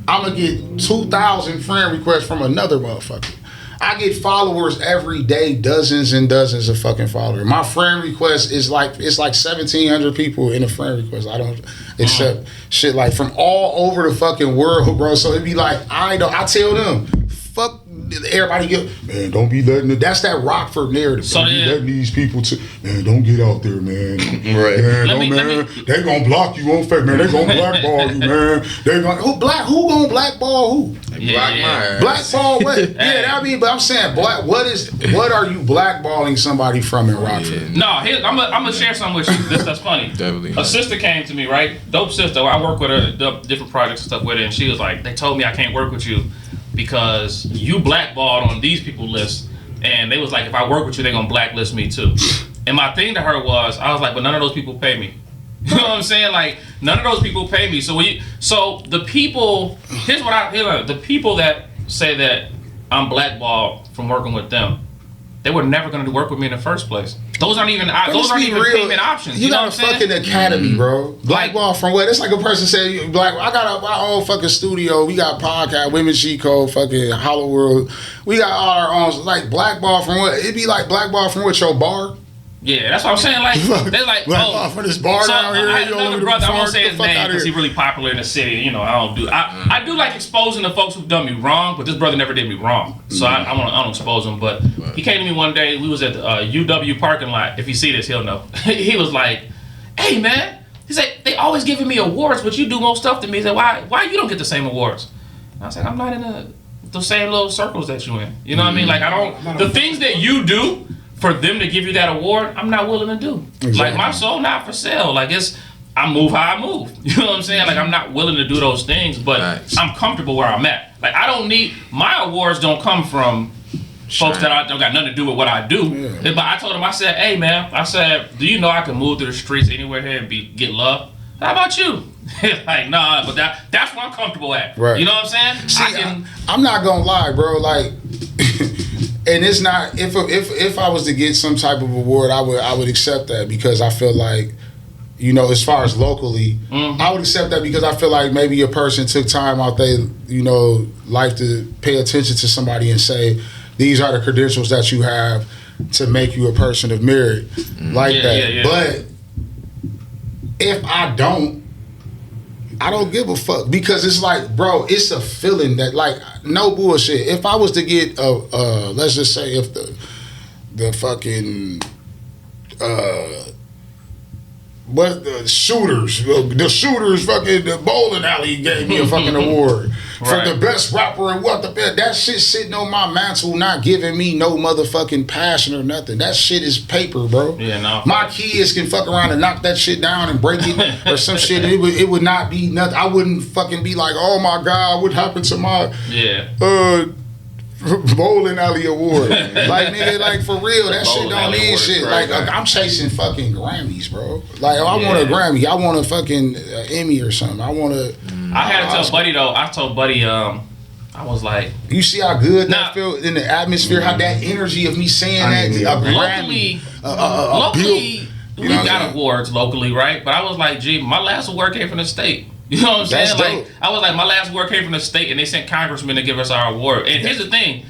I'm going to get 2,000 friend requests from another motherfucker. I get followers every day, dozens and dozens of fucking followers. My friend request is like, it's like 1,700 people in a friend request. I don't accept shit like from all over the fucking world, bro. So it'd be like, I tell them, fuck everybody, man, don't be letting it. That's that Rockford narrative. So don't be letting these people man, don't get out there, man. Right. Man, they gonna block you on Facebook, man. They gonna blackball you, man. They gonna who gonna blackball who? Blackball what? Yeah, I mean, but I'm saying, what are you blackballing somebody from in Rockford? No, I'm gonna share something with you. That's funny. Definitely. A sister came to me, right? Dope sister. I work with her, different projects and stuff with her, and she was like, they told me I can't work with you because you blackballed on these people lists, and they was like, if I work with you, they're gonna blacklist me too. And my thing to her was, I was like, but none of those people pay me. You know what I'm saying? Like, none of those people pay me. So the people, the people that say that I'm blackballed from working with them, they were never gonna work with me in the first place. Those aren't even payment options. You got a fucking academy, bro. Blackball from what? It's like a person said, I got my own fucking studio. We got podcast, Women Cheat Code, fucking Holo World. We got all our own. Like blackball from what? It'd be like blackball from what, your bar? Yeah, that's what I'm saying. Like, they're like, blackball for this bar down here. I had another brother, I won't say his name because he's really popular in the city. You know, I do like exposing the folks who've done me wrong, but this brother never did me wrong. So I don't expose him. But he came to me one day, we was at the UW parking lot. If you see this, he'll know. He was like, hey man, he said, they always giving me awards, but you do more stuff than me. He said, why you don't get the same awards? And I was like, I'm not in the same little circles that you in. You know what I mean? Like, the things that you do, for them to give you that award, I'm not willing to do. Exactly. Like, my soul not for sale. Like, I move how I move. You know what I'm saying? Like, I'm not willing to do those things, but I'm comfortable where I'm at. Like, my awards don't come from folks that don't got nothing to do with what I do. Yeah. But I told him, I said, hey man, do you know I can move through the streets anywhere here and get love? How about you? Like, nah, but that's where I'm comfortable at. Right. You know what I'm saying? See, I'm not gonna lie, bro. Like, and it's not, if I was to get some type of award, I would accept that, because I feel like, you know, as far as locally, I would accept that because I feel like maybe a person took time out their, you know, life to pay attention to somebody and say, these are the credentials that you have to make you a person of merit, like that. Yeah. But if I don't give a fuck, because it's like, bro, it's a feeling that, like, no bullshit. If I was to get let's just say if the fucking the shooters fucking the bowling alley gave me a fucking award for the best rapper and what the best, that shit sitting on my mantle, not giving me no motherfucking passion or nothing. That shit is paper, bro. Yeah, no. My kids can fuck around and knock that shit down and break it or some shit. It would not be nothing. I wouldn't fucking be like, oh my God, what happened to my bowling alley award. Like, nigga, like, for real, that shit don't mean shit. Like, I'm chasing fucking Grammys, bro. Like, I want a Grammy. I want a fucking Emmy or something. I want to. I had to tell Buddy, though. I told Buddy, I was like, you see how good that feel in the atmosphere, how that energy of me saying locally, we got awards locally, right? But I was like, gee, my last award came from the state. You know what I'm saying? Like, I was like, my last award came from the state, and they sent congressmen to give us our award. And here's the thing,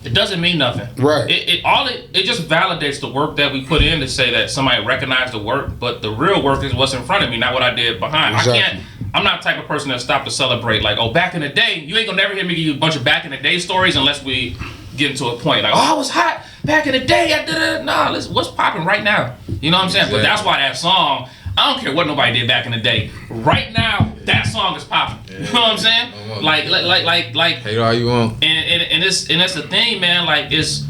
it doesn't mean nothing. Right. It just validates the work that we put in to say that somebody recognized the work, but the real work is what's in front of me, not what I did behind. Exactly. I'm not the type of person that stop to celebrate, like, oh, back in the day. You ain't gonna never hear me give you a bunch of back in the day stories unless we get into a point like, oh, I was hot back in the day. Nah, what's popping right now? You know what I'm saying? Exactly. But that's why that song, I don't care what nobody did back in the day. Right now, that song is popping. Yeah. You know what I'm saying? Like. Hate all you want. And that's the thing, man. Like, it's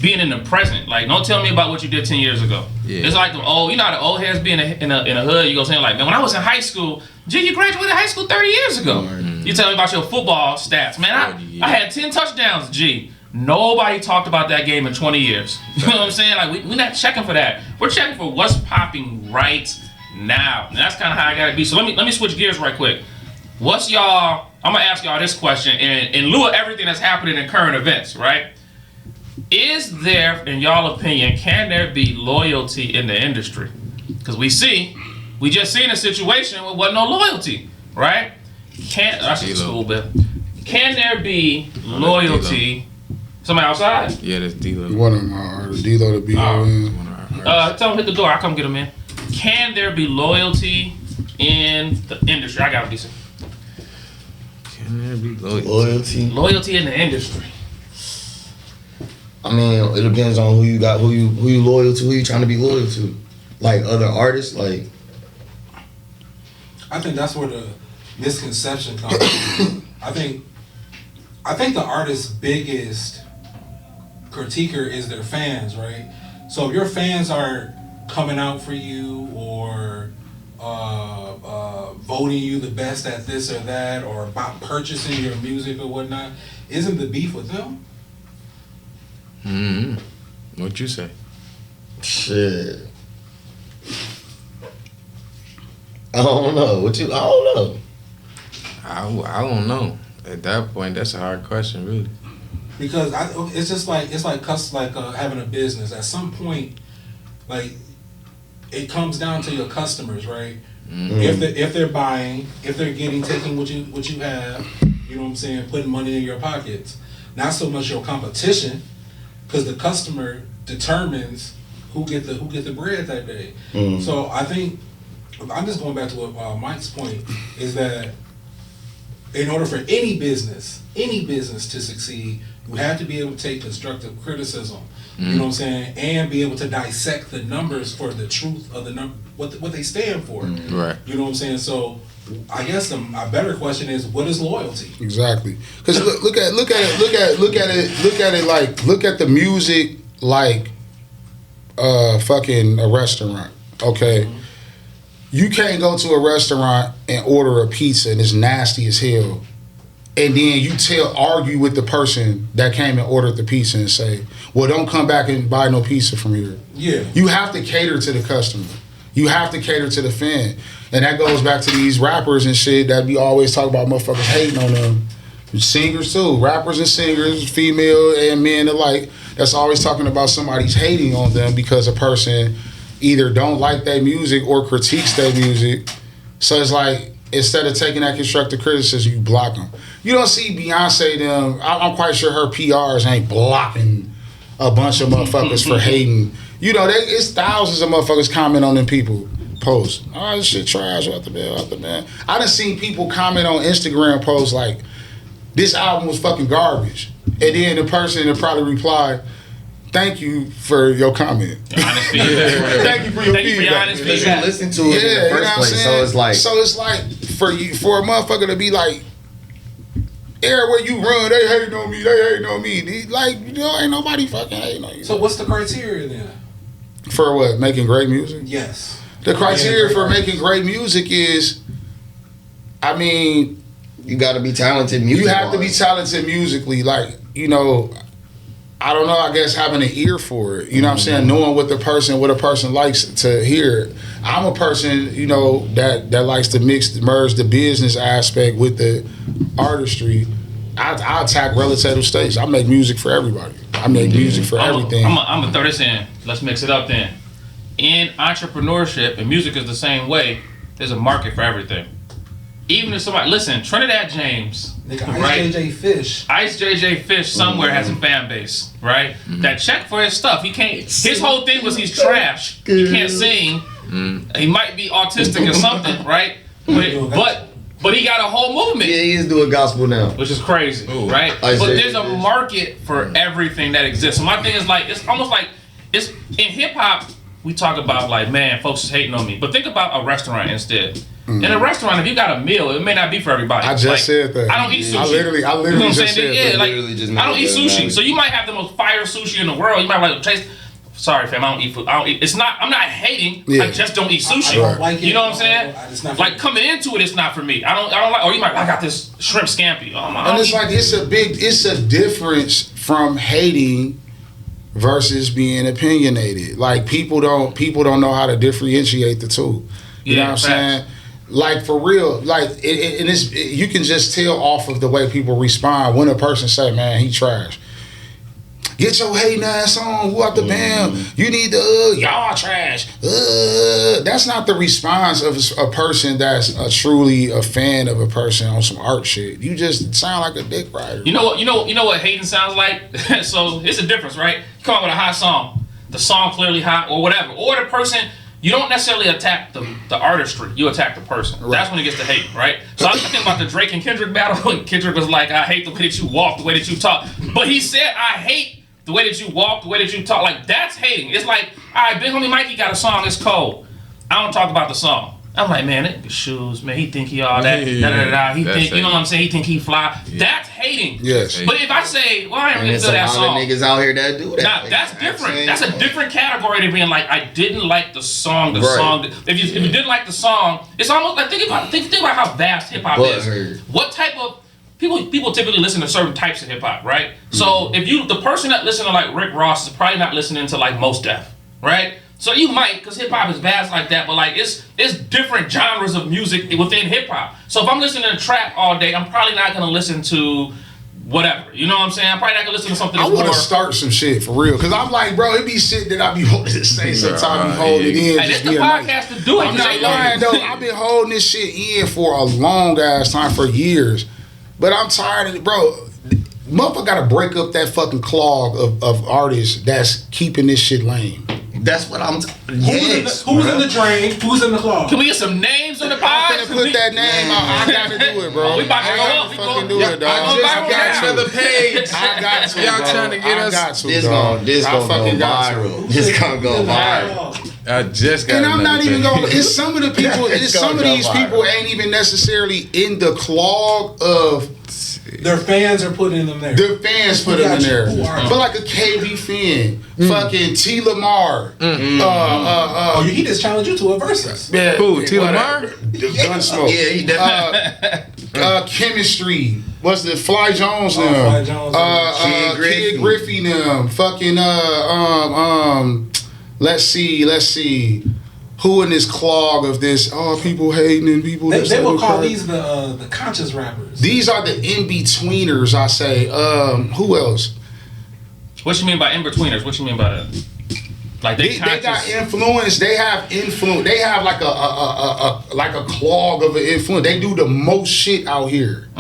being in the present. Like, don't tell me about what you did 10 years ago. Yeah. It's like the old, you know how the old heads be in a hood. You go saying like, man, when I was in high school, gee, you graduated high school 30 years ago. Mm-hmm. You tell me about your football stats, man. I had 10 touchdowns. Gee, nobody talked about that game in 20 years. You know what I'm saying? Like, we're not checking for that. We're checking for what's popping right now. And that's kind of how I gotta be. So let me switch gears right quick. I'm gonna ask y'all this question in lieu of everything that's happening in current events, right? Is there, in y'all opinion, can there be loyalty in the industry? Because we just seen a situation where wasn't no loyalty, right? That's a school bit. Can there be loyalty? Somebody outside? Yeah, that's D-Lo. One of them, D-Lo to be in. Tell him hit the door. I'll come get him in. Can there be loyalty in the industry? I got to be sick. Can there be loyalty? Loyalty in the industry. I mean, it depends on who you got, who you loyal to, who you trying to be loyal to. Like other artists, like. I think that's where the misconception comes from. I think the artist's biggest critiquer is their fans, right? So if your fans are coming out for you or voting you the best at this or that or about purchasing your music or whatnot, isn't the beef with them? What'd you say? Shit. I don't know. I don't know. I don't know. At that point, that's a hard question, really. Because it's like having a business. At some point, like, it comes down to your customers, right? Mm-hmm. If they're buying, if they're taking what you have, you know what I'm saying, putting money in your pockets. Not so much your competition, because the customer determines who get the bread that day. Mm-hmm. So I think I'm just going back to what Mike's point is that in order for any business to succeed, you have to be able to take constructive criticism. Mm-hmm. You know what I'm saying, and be able to dissect the numbers for the truth of the number, what they stand for. Mm-hmm. Right. You know what I'm saying. So I guess a better question is, what is loyalty? Exactly. Because look at the music like fucking a restaurant. Okay. Mm-hmm. You can't go to a restaurant and order a pizza and it's nasty as hell, and then you argue with the person that came and ordered the pizza and say, well, don't come back and buy no pizza from here. Yeah. You have to cater to the customer. You have to cater to the fan. And that goes back to these rappers and shit that we always talk about motherfuckers hating on them. Singers too. Rappers and singers, female and men alike, that's always talking about somebody's hating on them because a person either don't like their music or critiques their music. So it's like, instead of taking that constructive criticism, you block them. You don't see Beyonce them, I'm quite sure her PRs ain't blocking a bunch of motherfuckers for hating. You know, it's thousands of motherfuckers comment on them people posts. Oh, this shit trash out the man. I done seen people comment on Instagram posts like, this album was fucking garbage. And then the person that probably replied, thank you for your comment. Honest feedback. Thank you for your feedback. Honest feedback. You listen to it in the first place, so it's like for a motherfucker to be like, everywhere you run, they hating on me. Like, you know, ain't nobody fucking hating on you. So what's the criteria then? For what? Making great music? Yes. The criteria for making great music is, I mean, you got to be talented musically. You have to be talented musically. Like, you know, I don't know, I guess having an ear for it. You know what I'm saying? Knowing what a person likes to hear. I'm a person, you know, that likes to merge the business aspect with the artistry. I attack relative states. I make music for everybody. I make music for everything. I'm gonna throw this in. Let's mix it up then. In entrepreneurship, and music is the same way, there's a market for everything. Even if somebody, listen, Trinidad James, Nigga, right? Ice JJ Fish somewhere has a fan base, right? That check for his stuff. He can't. His whole thing was he's trash. He can't sing. He might be autistic or something, right? But he got a whole movement. Yeah, he is doing gospel now, which is crazy, right? But there's a market for everything that exists. So my thing is like, it's almost like it's in hip hop. We talk about like, man, folks is hating on me. But think about a restaurant instead. In a restaurant, if you got a meal, it may not be for everybody. I just said that. I don't eat sushi. I literally you know what I'm just saying? said that. I don't eat sushi. So you might have the most fire sushi in the world. You might like taste. Sorry, fam. I don't eat food. It's not. I'm not hating. Yeah. I just don't eat sushi. I don't like it. You know what I'm saying? Like coming into it, it's not for me. I don't like. Or you might. I got this shrimp scampi. And it's like it's a difference from hating versus being opinionated. Like people don't know how to differentiate the two. You know what I'm saying? Like for real, like you can just tell off of the way people respond when a person say, "Man, he trash." Get your hating ass on. Who out the band? You need the y'all trash. That's not the response of a person that's truly a fan of a person on some art shit. You just sound like a dick rider. You know what hating sounds like? So it's a difference, right? You come out with a hot song. The song clearly hot or whatever. Or the person, you don't necessarily attack the artistry. You attack the person. Right. That's when it gets to hate, right? So I was thinking about the Drake and Kendrick battle. And Kendrick was like, I hate the way that you walk, the way that you talk. But he said, I hate the way that you walk, the way that you talk. Like, that's hating. It's like, all right, big homie Mikey got a song, it's cold. I don't talk about the song. I'm like, man, that shoes, man, he think he all that, He think, you know what I'm saying? He think he fly. Yeah. That's hating. Yes. But if I say, well, I ain't really feel that song. There's a lot of niggas out here that do that. Now, that's different. That's a different category to being like, I didn't like the song. The song. If you didn't like the song, it's almost like think about how vast hip hop is. What type of people typically listen to certain types of hip hop, right? So if the person that listen to like Rick Ross is probably not listening to like Mos Def, right? So you might, because hip hop is vast like that, but like it's different genres of music within hip hop. So if I'm listening to trap all day, I'm probably not gonna listen to whatever. You know what I'm saying? I'm probably not gonna listen to something. I want to start some shit for real, because I'm like, bro, it be shit that I be holding to say sometimes. Be holding it in. Hey, it's the podcast to do it. I'm not lying though. I've been holding this shit in for a long ass time, for years. But I'm tired of it, bro. Motherfucker gotta break up that fucking clog of artists that's keeping this shit lame. That's what I'm. Who's in the drain? Who's in the clog? Can we get some names on the pod? I'm gonna put that name out. I gotta do it, bro. We about to go up. I fucking do it, dog. I got another page. I got to. Y'all trying to get us? This gonna go viral. This gonna go viral. I just got. And I'm not even going. It's some of the people. Some of these people ain't even necessarily in the clog of. Their fans are putting them there. Their fans put them in there. But like a KB Finn, fucking T. Lamar. He just challenged you to a versus. Yeah, who? T. Lamar? Gunsmoke. Yeah, he definitely. Chemistry. What's the Fly Jones now? Fly Jones. Kid Griffey now. Fucking let's see. Who in this clog of this? Oh, people hating and people. They will call these the conscious rappers. These are the in-betweeners, I say. Who else? What you mean by in-betweeners? What you mean by that? Like they got influence. They have influence. They have like a clog of an influence. They do the most shit out here.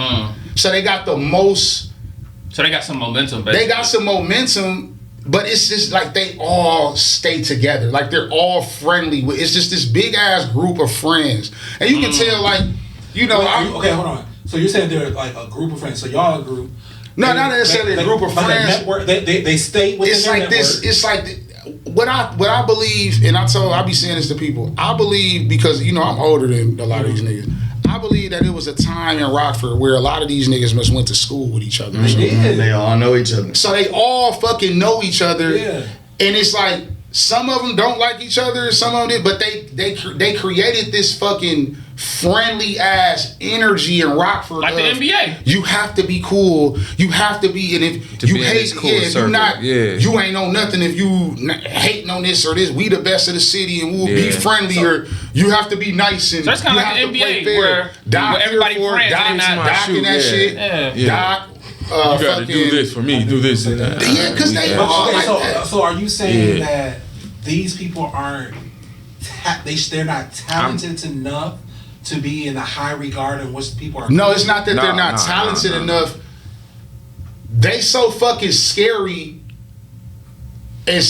So they got the most. So they got some momentum. Basically. They got some momentum. But it's just like they all stay together. Like they're all friendly. It's just this big ass group of friends. And you can tell, like, you know. Okay, hold on. So you're saying they're like a group of friends. So y'all a group. No, not necessarily a group of friends. Network, they stay within it's their like network. this. It's like what I believe, and I be saying this to people. I believe, because, you know, I'm older than a lot of these niggas. I believe that it was a time in Rockford where a lot of these niggas must went to school with each other. They all know each other. So they all fucking know each other. Yeah. And it's like, some of them don't like each other, some of them did, but they created this fucking friendly ass energy in Rockford. Like the NBA. You have to be cool. You have to be, and if To you be in hate, this cool if circle. you're not, Yeah. you ain't know nothing. If you hating on this or this, we the best of the city, and we'll be friendly. Or you have to be nice and So it's kind you of like have the to play NBA fair. where Doc everybody here for it. friends and Doc, they not- Doc and that Yeah. shit. Yeah. Doc. You gotta fucking, do this for me. Do this. Yeah, because they all Okay, like that. so are you saying that these people aren't they're not talented enough to be in the high regard in which people are? No, it's not that they're Nah, not talented enough. They so fucking scary. They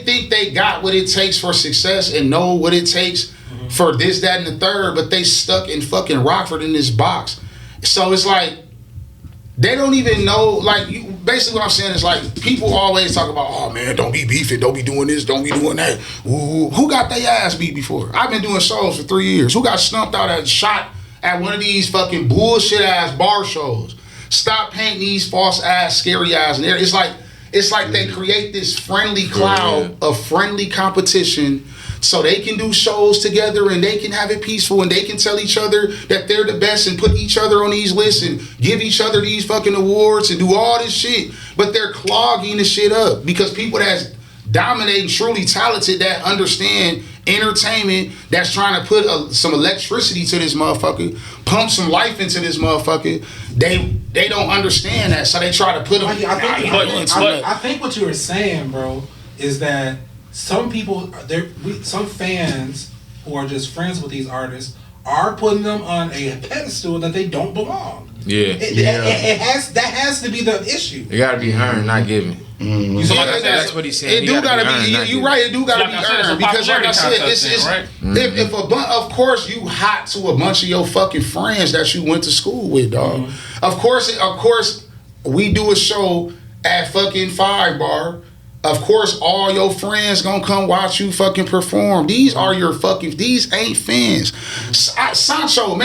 think they got what it takes for success and know what it takes for this, that, and the third, but they stuck in fucking Rockford in this box. So it's like they don't even know. Like, basically what I'm saying is, like, people always talk about, oh man, don't be beefing, don't be doing this, don't be doing that. Ooh, who got their ass beat before? I've been doing shows for 3 years. Who got stumped out and shot at one of these fucking bullshit ass bar shows? Stop painting these false ass, scary ass in there. It's like they create this friendly cloud of friendly competition so they can do shows together and they can have it peaceful and they can tell each other that they're the best and put each other on these lists and give each other these fucking awards and do all this shit. But they're clogging the shit up because people that's dominating, truly talented, that understand entertainment, that's trying to put some electricity to this motherfucker, pump some life into this motherfucker, they don't understand that, so they try to put them. I think what you were saying, bro, is that some people, some fans who are just friends with these artists are putting them on a pedestal that they don't belong. Yeah. That has to be the issue. It gotta be earned, not given. Mm-hmm. So like I said, that's what he's saying. It do gotta be. You're right. It do gotta be earned because, like I said, it's right? if of course you hot to a bunch of your fucking friends that you went to school with, dog. Mm-hmm. Of course, we do a show at fucking 5 Bar. Of course, all your friends gonna come watch you fucking perform. These are your fucking. These ain't fans. Sancho,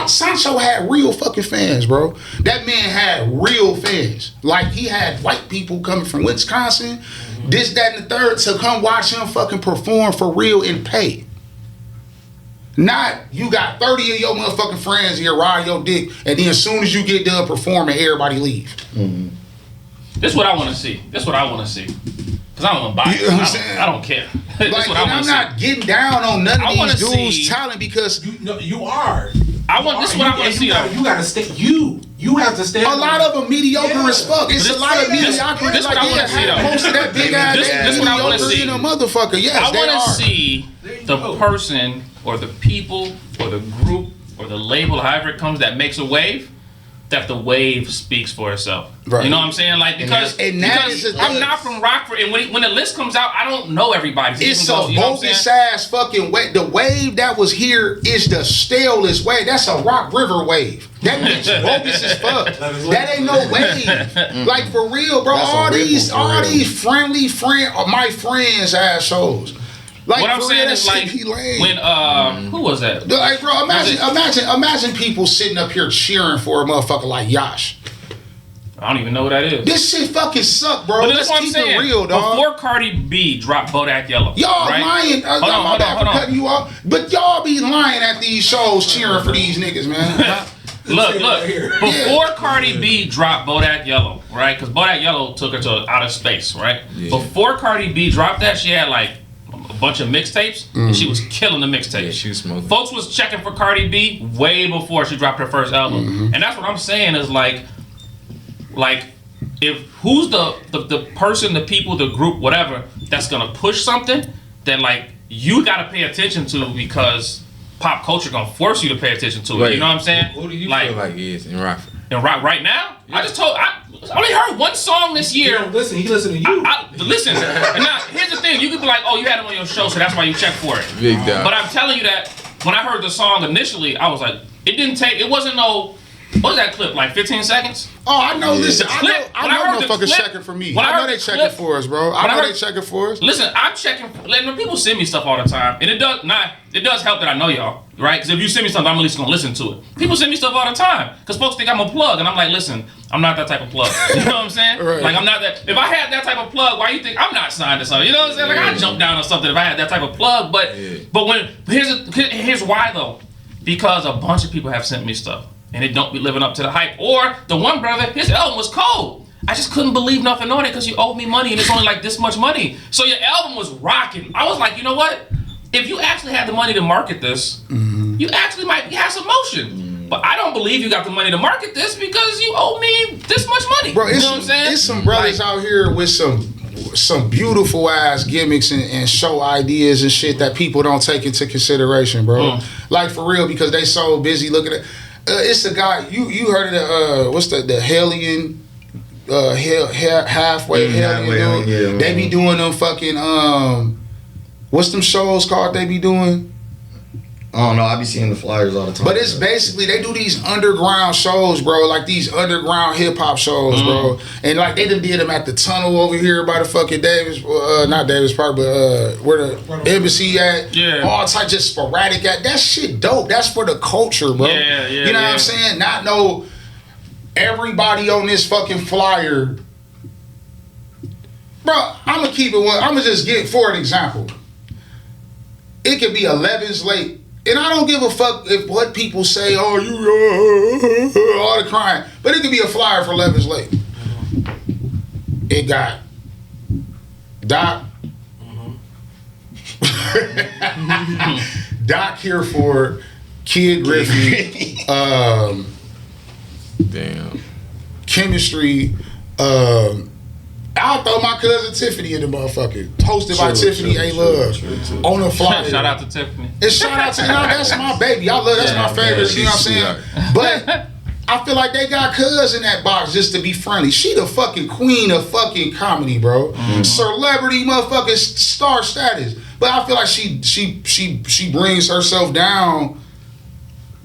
Sancho had real fucking fans, bro. That man had real fans. Like, he had white people coming from Wisconsin, this, that, and the third, to come watch him fucking perform for real and pay. Not you got 30 of your motherfucking friends here ride your dick, and then as soon as you get done performing, everybody leave. This is what I want to see. This is what I want to see. Because I don't want to buy it. You know what I'm saying? I don't care. This Like, is what I and want I'm to see. not getting down on none I of wanna these dudes' see- talent because You are. I want. This is what I want to see. You gotta stay. You have to stand. a lot of them mediocre as fuck. It's This- a lot of this- mediocrity. this like, what I wanna yeah, see, though. most of that big ass This what I wanna mediocre see. in a motherfucker. Yes, I they want are. to see the person or the people or the group or the label, however it comes, that makes a wave. That the wave speaks for itself. Right. You know what I'm saying? Like, because, and that because is a- I'm not from Rockford, and when the list comes out, I don't know everybody. It's Even a though, you know what I'm bogus saying? ass fucking wave. The wave that was here is the stalest wave. That's a Rock River wave. That bitch bogus as fuck. That ain't no wave. Like, for real, bro. That's a All ripple these, for all real. these friendly my friends assholes. Like, What I'm for saying real, is, that like, shit be lame. when who was that? Like, bro, imagine people sitting up here cheering for a motherfucker like Yash. I don't even know who that is. This shit fucking suck, bro. But Let's that's what I'm keep saying. it real, dog. Before Cardi B dropped Bodak Yellow, Y'all right? lying. My bad for cutting you off. But y'all be lying at these shows cheering for these niggas, man. Look. Before Cardi B dropped Bodak Yellow, right? Because Bodak Yellow took her to outer space, right? Yeah. Before Cardi B dropped that, she had like a bunch of mixtapes, and she was killing the mixtapes. Yeah, she was smoking. Folks was checking for Cardi B way before she dropped her first album, and that's what I'm saying is like, if who's the person, the people, the group, whatever, that's gonna push something, then like you gotta pay attention to, because pop culture gonna force you to pay attention to it. Wait, You know what I'm saying? Who do you feel like he is in Rockford? And right now, I only heard one song this year. Listen, he listened to you. Listen, and now here's the thing: you could be like, "Oh, you had him on your show, so that's why you checked for it." Big dog. But I'm telling you that when I heard the song initially, I was like, it wasn't no What was that clip? Like 15 seconds? Oh, I know. Yeah. Listen, I know motherfuckers clip, checking for me. I know they checking for us, bro. I know they checking for us. Listen, I'm checking. When people send me stuff all the time, and it does help that I know y'all, right? Because if you send me something, I'm at least gonna listen to it. People send me stuff all the time because folks think I'm a plug, and I'm like, listen, I'm not that type of plug. You know what I'm saying? Right. Like I'm not that. If I had that type of plug, why you think I'm not signed to something? You know what I'm saying? Like I jump down on something if I had that type of plug. But here's why though, because a bunch of people have sent me stuff. And it don't be living up to the hype. Or the one brother, his album was cold. I just couldn't believe nothing on it because you owed me money and it's only like this much money. So your album was rocking. I was like, you know what? If you actually had the money to market this, you actually might have some motion. But I don't believe you got the money to market this because you owe me this much money. Bro, you know what I'm saying? It's some brothers out here with some beautiful ass gimmicks and show ideas and shit that people don't take into consideration, bro. Like for real, because they so busy looking at. It's the guy you heard of the what's the Hellion halfway Hellion dude? Yeah, they be doing them fucking what's them shows called they be doing? I don't know. I be seeing the flyers all the time. But it's basically they do these underground shows, bro. Like these underground hip hop shows, bro. And like they done did them at the tunnel over here by the fucking Davis, not Davis Park, but where the embassy at. Yeah. All types just sporadic at. That shit dope. That's for the culture, bro. Yeah. You know what I'm saying? Not know everybody on this fucking flyer. Bro, I'm gonna keep it one. I'm gonna just get for an example. It could be 11's late. And I don't give a fuck if what people say, oh, you all the crying. But it could be a flyer for 11's late. It got Doc. Doc here for Kid Griffey. Damn. Chemistry. I'll throw my cousin Tiffany in the motherfucker. Hosted by Tiffany A. Love on the flyer. Shout out to Tiffany. And shout out to that's my baby. I love that's my favorite. You know what I'm saying? But I feel like they got cuz in that box just to be friendly. She the fucking queen of fucking comedy, bro. Celebrity motherfucking star status. But I feel like she brings herself down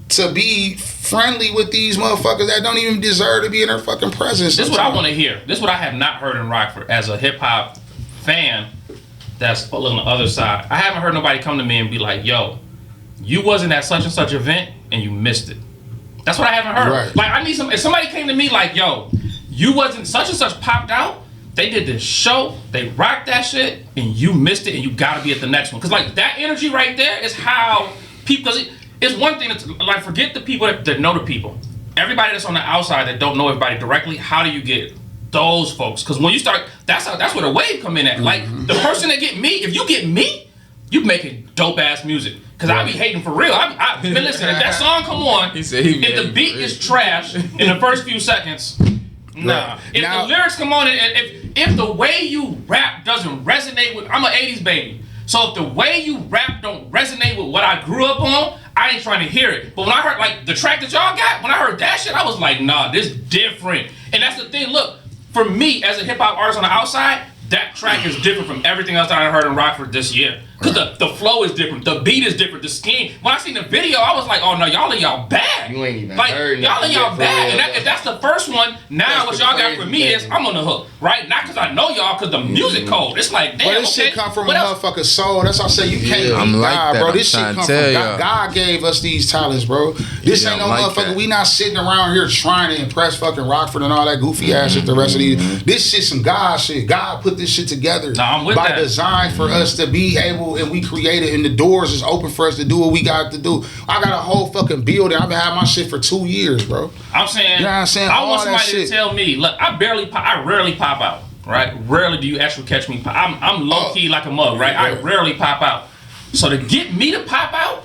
to be friendly with these motherfuckers that don't even deserve to be in her fucking presence. This is what I want to hear. This is what I have not heard in Rockford as a hip hop fan that's on the other side. I haven't heard nobody come to me and be like, yo, you wasn't at such and such event and you missed it. That's what I haven't heard. Right. Like I need if somebody came to me like, yo, you wasn't such and such popped out, they did this show, they rocked that shit, and you missed it and you gotta be at the next one. Cause like that energy right there is how people, cause it's one thing that's like, forget the people that know the people. Everybody that's on the outside that don't know everybody directly, how do you get those folks? Because when you start, that's where the wave come in at. Like the person that get me, if you get me, you making dope ass music. Because I be hating for real. I been listening. If that song come on, if the beat is trash in the first few seconds, nah. If the lyrics come on, and if the way you rap doesn't resonate with, I'm an 80s baby. So if the way you rap don't resonate with what I grew up on, I ain't trying to hear it. But when I heard like the track that y'all got, when I heard that shit, I was like, nah, this different. And that's the thing. Look, for me as a hip hop artist on the outside, that track is different from everything else that I heard in Rockford this year. Because the flow is different, the beat is different, the scheme. When I seen the video, I was like, oh no, y'all in y'all bag. You ain't even like, heard y'all in y'all bag. real, And if that's the first one, now what y'all got for me is I'm on the hook, right? Not because I know y'all, because the music cold. It's like, damn, but this shit come from a motherfucker's soul. That's why I say you can't I'm beat like God, that. bro. I'm This shit trying to come tell from y'all. God. God gave us these talents, bro. This ain't no I'm like motherfucker. that. We not sitting around here trying to impress fucking Rockford and all that goofy ass shit. The rest of these, this shit some God shit. God put this shit together I'm with by that. design for us to be able, and we created, and the doors is open for us to do what we got to do. I got a whole fucking building. I've been having my shit for 2 years, bro. I'm saying, You know what I'm saying? I All want that somebody to shit. tell me, look, I rarely pop out, right? Rarely do you actually catch me. I'm low key like a mug, right? I rarely pop out. So to get me to pop out,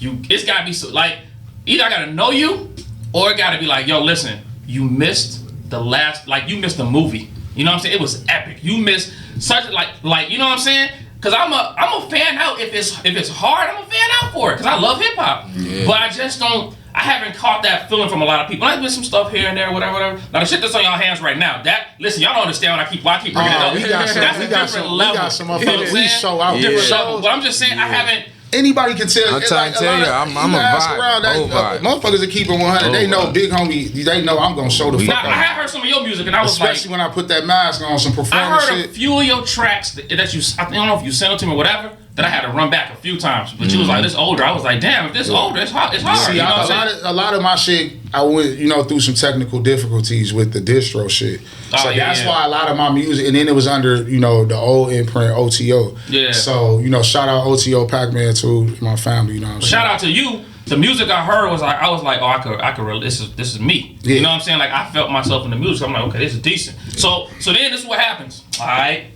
it's gotta be like either I gotta know you, or it gotta be like, yo, listen, you missed the last, like you missed the movie. You know what I'm saying? It was epic. You missed such like you know what I'm saying? Cause I'm a fan out if it's hard. I'm a fan out for it because I love hip hop. Yeah. But I just don't. I haven't caught that feeling from a lot of people. There's been some stuff here and there, whatever. Now the shit that's on y'all hands right now. Listen, y'all don't understand when I keep bringing it up. We got some motherfuckers we show out. Different level. But I'm just saying, I haven't. Anybody can tell. I'm trying to tell you, I'm a vibe. Motherfuckers that keep it 100. They know big homie. They know I'm gonna show the fuck I up. had heard some of your music and I was especially when I put that mask on, some performance I heard shit. a few of your tracks that you. I don't know if you sent it to me or whatever. That I had to run back a few times, but you was like, "This older." I was like, "Damn, if this older, it's hard." It's hard. See, you know what I'm saying? a lot of my shit, I went, through some technical difficulties with the distro shit. So that's why a lot of my music, and then it was under, the old imprint OTO. Yeah. So, shout out OTO Pac-Man to my family. You know what I'm saying? Shout out to you. The music I heard was like, I was like, oh, I could. This is me. Yeah. You know what I'm saying? Like I felt myself in the music. I'm like, okay, this is decent. So then this is what happens. All right.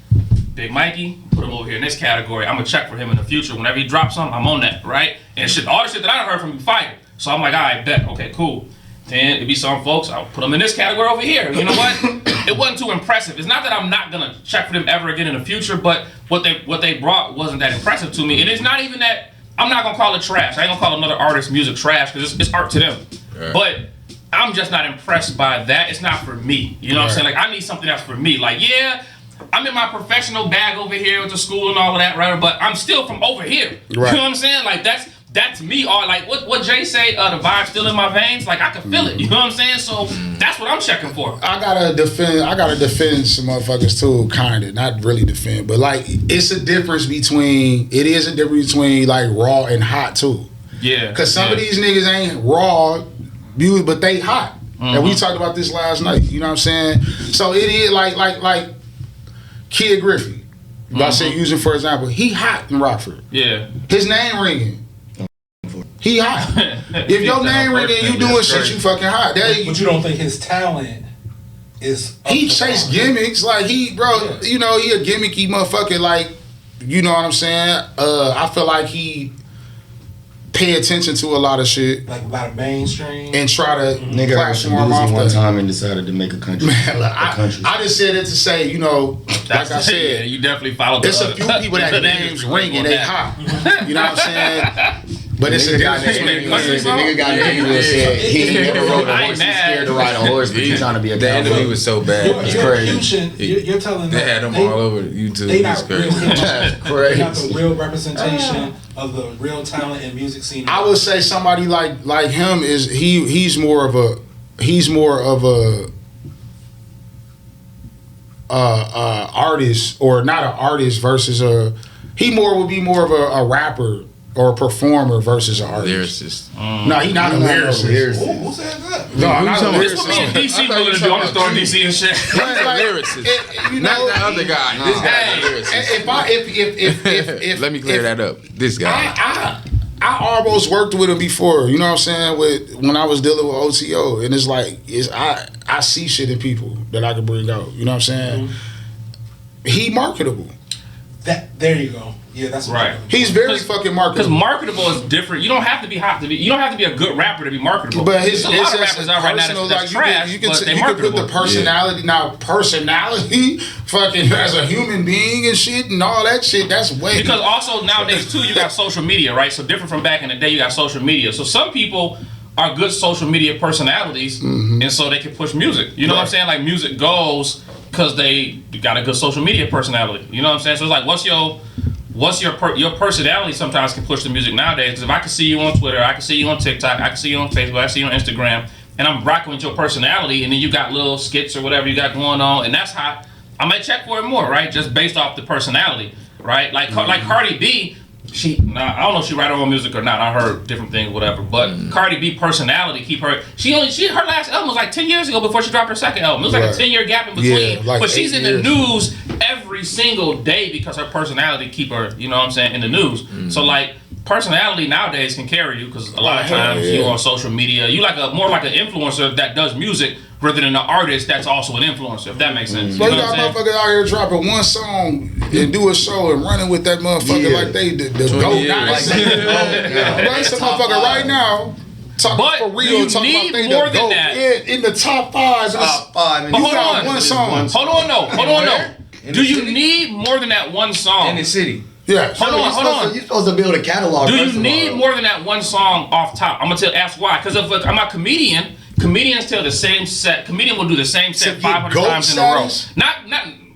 Big Mikey, put him over here in this category. I'm gonna check for him in the future. Whenever he drops something, I'm on that, right? And shit, all the shit that I heard from him, fire. So I'm like, all right, bet, okay, cool. Then it be some folks, I'll put them in this category over here. You know what? It wasn't too impressive. It's not that I'm not gonna check for them ever again in the future, but what they brought wasn't that impressive to me. And it's not even that. I'm not gonna call it trash. I ain't gonna call another artist's music trash because it's art to them. Right. But I'm just not impressed by that. It's not for me. You know what I'm saying? Like I need something that's for me. Like I'm in my professional bag over here with the school and all of that, right? But I'm still from over here. Right. You know what I'm saying? Like that's me. Or like what Jay say, the vibe's still in my veins. Like I can feel it. You know what I'm saying? So that's what I'm checking for. I gotta defend some motherfuckers too, kinda. Not really defend, but like it is a difference between like raw and hot too. Yeah. Cause some of these niggas ain't raw, but they hot. And we talked about this last night. You know what I'm saying? So it is like Kid Griffey. I say using for example, he hot in Rockford. Yeah. His name ringing. He hot. If your name ringing, you doing shit, you fucking hot. But you don't think his talent is? He chase gimmicks like he a gimmicky motherfucker. Like, you know what I'm saying? I feel like he pay attention to a lot of shit, like a lot of mainstream, and try to nigga platform off one time and decided to make a country. Man, look, I just said it to say, like I said, yeah, you definitely followed. There's a few people that names ring and they hot. You know what I'm saying? But it's a guy that nigga got nigga said he never rode a horse. He's scared to ride a horse, but he's trying to be a cowboy. He was so bad. It's crazy. You're telling they had him all over YouTube. They not real. Crazy. They not the real representation of the real talent and music scene. I would say somebody like him is he's more of a artist, or not an artist versus would be more of a rapper or a performer versus an artist. Lyricist. No, he not a lyricist. Who said that? No, not a lyricist. This what me and DC going to do. I'm starting DC and shit. Lyricist. Not the other guy. This guy lyricist. Let me clear that up. This guy. I almost worked with him before. You know what I'm saying? When I was dealing with OTO, and it's like I see shit in people that I can bring out. You know what I'm saying? He marketable. There you go. Yeah, that's right. He's very fucking marketable. Because marketable is different. You don't have to be hot to be. You don't have to be a good rapper to be marketable. But there's a lot of rappers out right now that's trash, but they marketable. Put the personality personality, fucking as a human being and shit and all that shit. That's way. Because also nowadays too, you got social media, right? So different from back in the day, you got social media. So some people are good social media personalities, and so they can push music. You know what I'm saying? Like music goes because they got a good social media personality. You know what I'm saying? So it's like, what's your personality sometimes can push the music nowadays. Because if I can see you on Twitter, I can see you on TikTok, I can see you on Facebook, I can see you on Instagram, and I'm rocking with your personality, and then you got little skits or whatever you got going on, and that's hot, I might check for it more, right? Just based off the personality, right? Like Cardi B, I don't know if she write her own music or not. I heard different things, whatever. But Cardi B personality keep her. Her last album was like 10 years ago before she dropped her second album. It was like a 10-year gap in between. Yeah, but she's in the news every single day because her personality keep her. You know what I'm saying, in the news. So like personality nowadays can carry you because a lot of times you on social media. You more like an influencer that does music rather than an artist that's also an influencer, if that makes sense. So you got motherfuckers out here dropping one song and do a show and running with that motherfucker like they the GOAT. Like some motherfucker right now talking for real, talking about they the GOAT in the top 5. Top 5. But hold on. One song. Hold on, no. Do you need more than that one song? In the city. Yeah. Hold on. You're supposed to build a catalog. Do you need more than that one song off top? I'm gonna ask why. Because if I'm a comedian, comedians tell the same set. Comedian will do the same set 500 times in a row. Not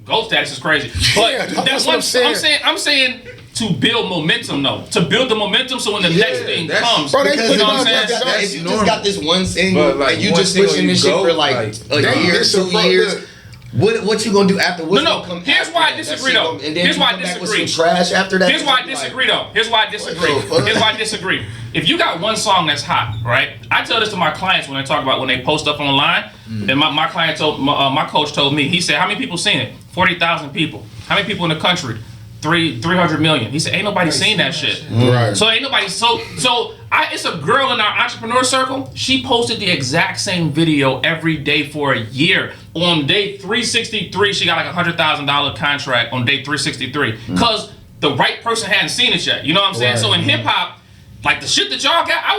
GOAT status is crazy. But that's what I'm saying. I'm saying to build momentum though. To build the momentum so when the next thing comes, bro, you know what I'm saying? If you just got this one single, like you just pushing this shit for like a year, 2 years. What you gonna do after? No. Here's why I disagree though. Here's why I disagree. Trash after that. Here's why I disagree though. Here's why I disagree. If you got one song that's hot, right? I tell this to my clients when they talk about when they post stuff online. And my client told my coach told me. He said, "How many people seen it? 40,000 people. How many people in the country? 300 million." He said, "Ain't nobody seen that shit." Right. So ain't nobody. It's a girl in our entrepreneur circle. She posted the exact same video every day for a year. On day 363, she got like $100,000 contract on day 363 because the right person hadn't seen it yet. You know what I'm saying? Right. So in hip hop, like the shit that y'all got, I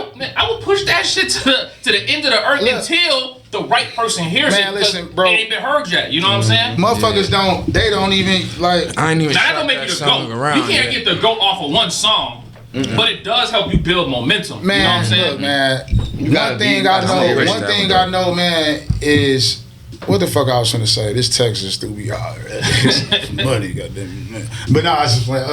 would push that shit to the end of the earth until the right person hears it. Listen, bro. It ain't been heard yet. You know what I'm saying? Motherfuckers don't even like. I ain't even. Now that don't make you the GOAT. You can't get the GOAT off of one song. But it does help you build momentum. Man, you know what I'm saying? Look, man. One thing I know, man, is what the fuck I was trying to say. This Texas do be hard. Money, goddamn man. But nah, I was just like,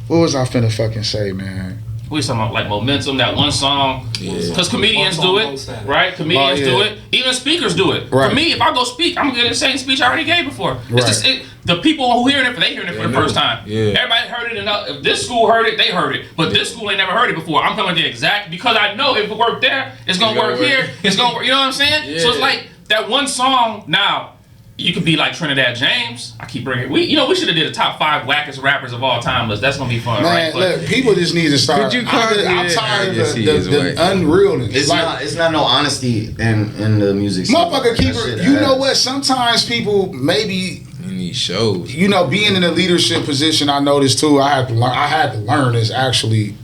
what was I finna fucking say, man? We talking about like momentum, that one song. Because comedians do it, right? Comedians do it. Even speakers do it. Right. For me, if I go speak, I'm gonna get the same speech I already gave before. Right. It's just the people who hearing it, they hearing it for the first time. Yeah. Everybody heard it enough. If this school heard it, they heard it. But this school ain't never heard it before. I'm coming to the exact because I know if it worked there, it's gonna work here. It's gonna work. You know what I'm saying? Yeah. So it's like that one song now. You could be like Trinidad James. I keep bringing. We should have did a top 5 wackest rappers of all time list. That's gonna be fun, man, right? look, people just need to start. I'm tired of the unrealness. It's not no honesty in the music scene. Motherfucker, you know what? Sometimes people maybe in these shows. You know, being in a leadership position, I noticed too. I had to learn this actually.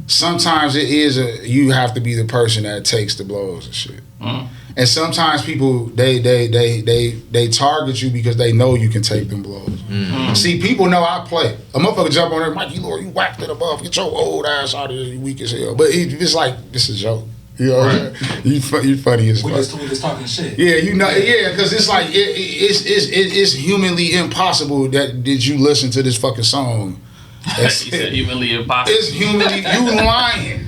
Sometimes it is you have to be the person that takes the blows and shit. And sometimes people they target you because they know you can take them blows. See, people know I play. A motherfucker jump on there, Mikey Lord, you whacked it above, get your old ass out of here, you weak as hell. But it's like this is a joke. You know, right. you funny as fuck. We just talking shit. Yeah, you know, because it's like it's humanly impossible that did you listen to this fucking song. It's humanly impossible. It's humanly you lying.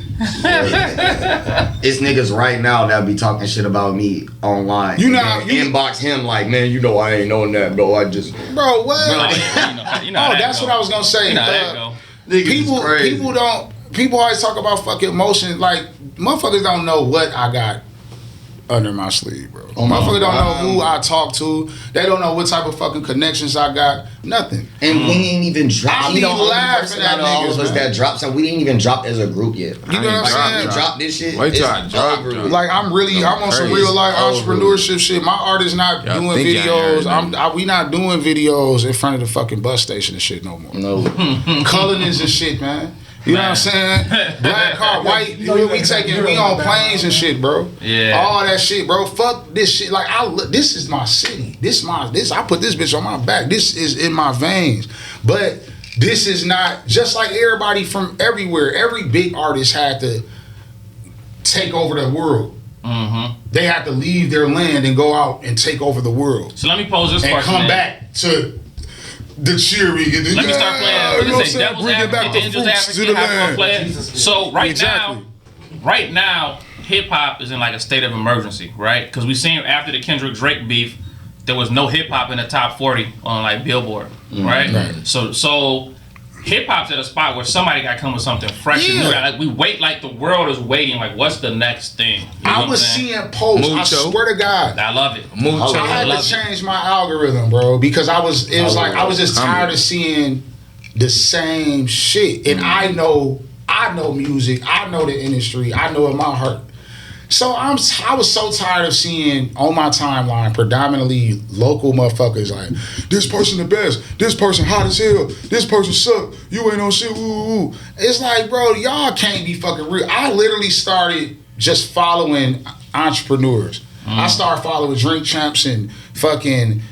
It's niggas right now that be talking shit about me online. You inbox him like, man, you know I ain't knowing that, bro. I just bro, what? That's what I was gonna say. People always talk about fucking emotion. Like motherfuckers don't know what I got under my sleeve, bro. Motherfuckers don't know who I talk to. They don't know what type of fucking connections I got. Nothing. And we ain't even dropped. I be laughing at all of us that dropped. So we didn't even drop as a group yet. You know what I'm saying? We dropped this shit. Wait till I drop. Like I'm on some real life entrepreneurship shit. My art is not doing videos. We not doing videos in front of the fucking bus station and shit no more. No. Colorings and shit, man. You know what I'm saying? Black car, white. We on planes and shit, bro. Yeah. All that shit, bro. Fuck this shit. Like this is my city. I put this bitch on my back. This is in my veins. But this is not just like everybody from everywhere. Every big artist had to take over the world. They had to leave their land and go out and take over the world. So let me pose this question. And come back to the cheering. Let me start playing. Devil's advocate, the angel's advocate, how we play it. So right now, hip hop is in like a state of emergency, right? Because we seen after the Kendrick Drake beef, there was no hip hop in the top 40 on like Billboard, right? So hip hop's at a spot where somebody got to come with something fresh and new. Like we wait, like the world is waiting. Like what's the next thing? You know I was seeing posts. Mucho. I swear to God, I love it. Mucho. I had to change my algorithm, bro, because I was just tired of seeing the same shit. And I know music. I know the industry. I know in my heart. So I was so tired of seeing on my timeline predominantly local motherfuckers like this person the best, this person hot as hell, this person suck, you ain't on shit, woo. It's like, bro, y'all can't be fucking real. I literally started just following entrepreneurs. I started following Drink Champs and fucking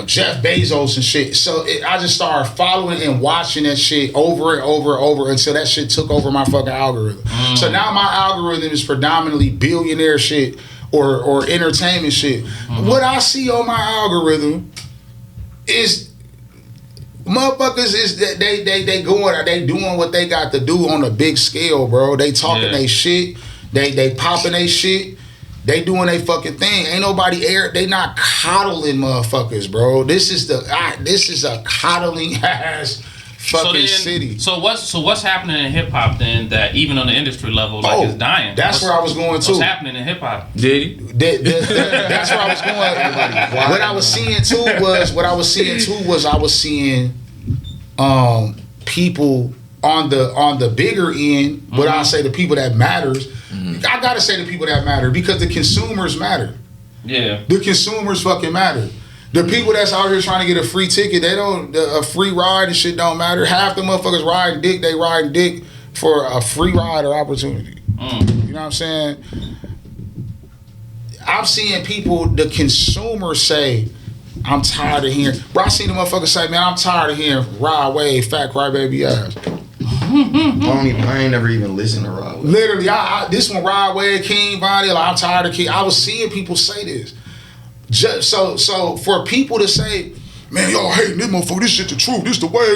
Jeff Bezos and shit. So I just started following and watching that shit over and over until that shit took over my fucking algorithm. So now my algorithm is predominantly billionaire shit or entertainment shit. What I see on my algorithm is Motherfuckers is they doing what they got to do on a big scale, bro. They talking they shit. They popping they shit. They doing they fucking thing. Ain't nobody they not coddling motherfuckers, bro. This is a coddling ass fucking city. So what's happening in hip hop then that even on the industry level like it's dying? That's where I was going to. What's happening in hip hop? Did he? That's where I was going. What I was seeing too was people on the bigger end, but I say the people that matters. I gotta say the people that matter because the consumers matter. Yeah. The consumers fucking matter. The people that's out here trying to get a free ticket, a free ride and shit don't matter. Half the motherfuckers riding dick, they riding dick for a free ride or opportunity. You know what I'm saying? I'm seeing people, the consumers say, I'm tired of hearing. Bro, I seen the motherfucker say, man, I'm tired of hearing Ride Wave, Fat Cry Baby ass. I ain't never even listened to Ride Wave. Literally, this one, Ride Wave, King Vonnie, like, I'm tired of King. I was seeing people say this. So for people to say, man, y'all hating this motherfucker, this shit the truth, this the way.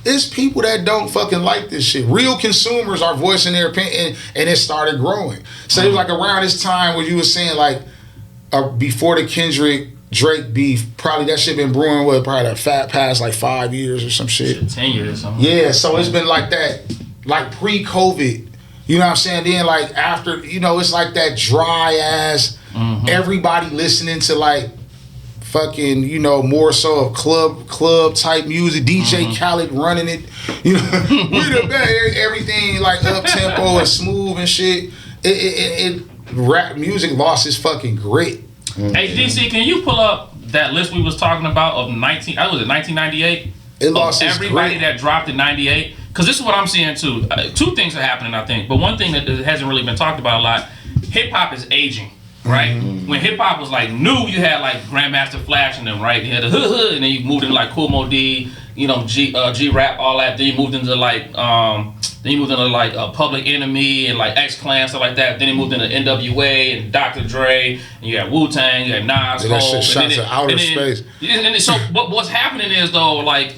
It's people that don't fucking like this shit. Real consumers are voicing their opinion, and it started growing. So it was like around this time where you were saying like, before the Kendrick Drake beef, probably that shit been brewing probably the past like 5 years or some shit. 10 years or something. Yeah, so it's been like that, like pre-COVID. You know what I'm saying? Then like after, it's like that dry ass, everybody listening to like fucking, more so of club type music. DJ Khaled running it. We the best. Everything like up tempo and smooth and shit. Rap music lost its fucking grit. Hey DC, can you pull up that list we was talking about of 1998? It lost its everybody grit. that dropped in 98. Because this is what I'm seeing too. Two things are happening, I think. But one thing that hasn't really been talked about a lot, hip hop is aging, right? When hip hop was like new, you had like Grandmaster Flash and them, right? You had the hood, and then you moved into like Kool Moe D, G Rap, all that. Then you moved into like Public Enemy and like X Clan, stuff like that. Then he moved into NWA and Dr. Dre, and you had Wu Tang, you had Nas, that shit shot to outer space. And so what's happening is though, like,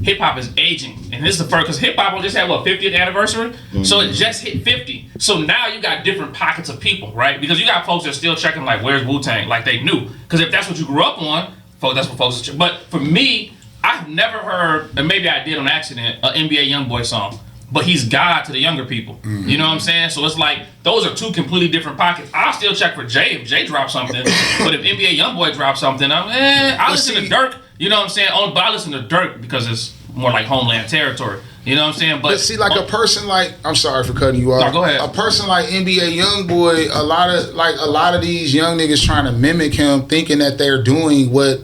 hip hop is aging, and this is the first because hip hop just had 50th anniversary, so it just hit 50. So now you got different pockets of people, right? Because you got folks that are still checking like, where's Wu Tang? Like they knew, because if that's what you grew up on, folks, that's what folks. But for me, I've never heard, and maybe I did on accident, an NBA YoungBoy song. But he's God to the younger people. You know what I'm saying? So it's like, those are two completely different pockets. I'll still check for Jay if Jay drops something. But if NBA YoungBoy drops something, I listen to Dirk. You know what I'm saying? But I listen to Dirk because it's more like homeland territory. You know what I'm saying? But see, like a person like, I'm sorry for cutting you off. No, go ahead. A person like NBA YoungBoy, a lot of these young niggas trying to mimic him, thinking that they're doing what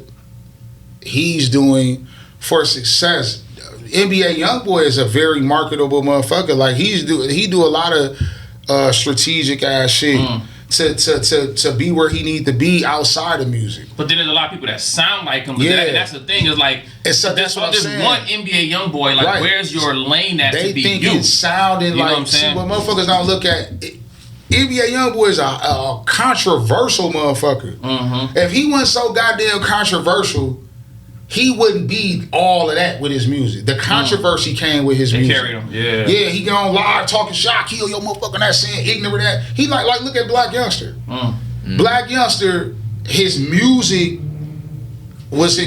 he's doing for success. NBA YoungBoy is a very marketable motherfucker. Like he do a lot of strategic ass shit to be where he need to be outside of music. But then there's a lot of people that sound like him. But that's the thing is like, that's what I'm there's saying. one NBA YoungBoy. Like, right. Where's your lane at they to be think you? It's sounding like, what I'm saying? See, what motherfuckers don't look at. NBA YoungBoy is a controversial motherfucker. If he wasn't so goddamn controversial, he wouldn't be all of that with his music. The controversy came with his music. Carried him, yeah. Yeah, he go on live talking shit, I kill your motherfucking ass, saying ignorant that. He like look at Black Youngster. Black Youngster, his music was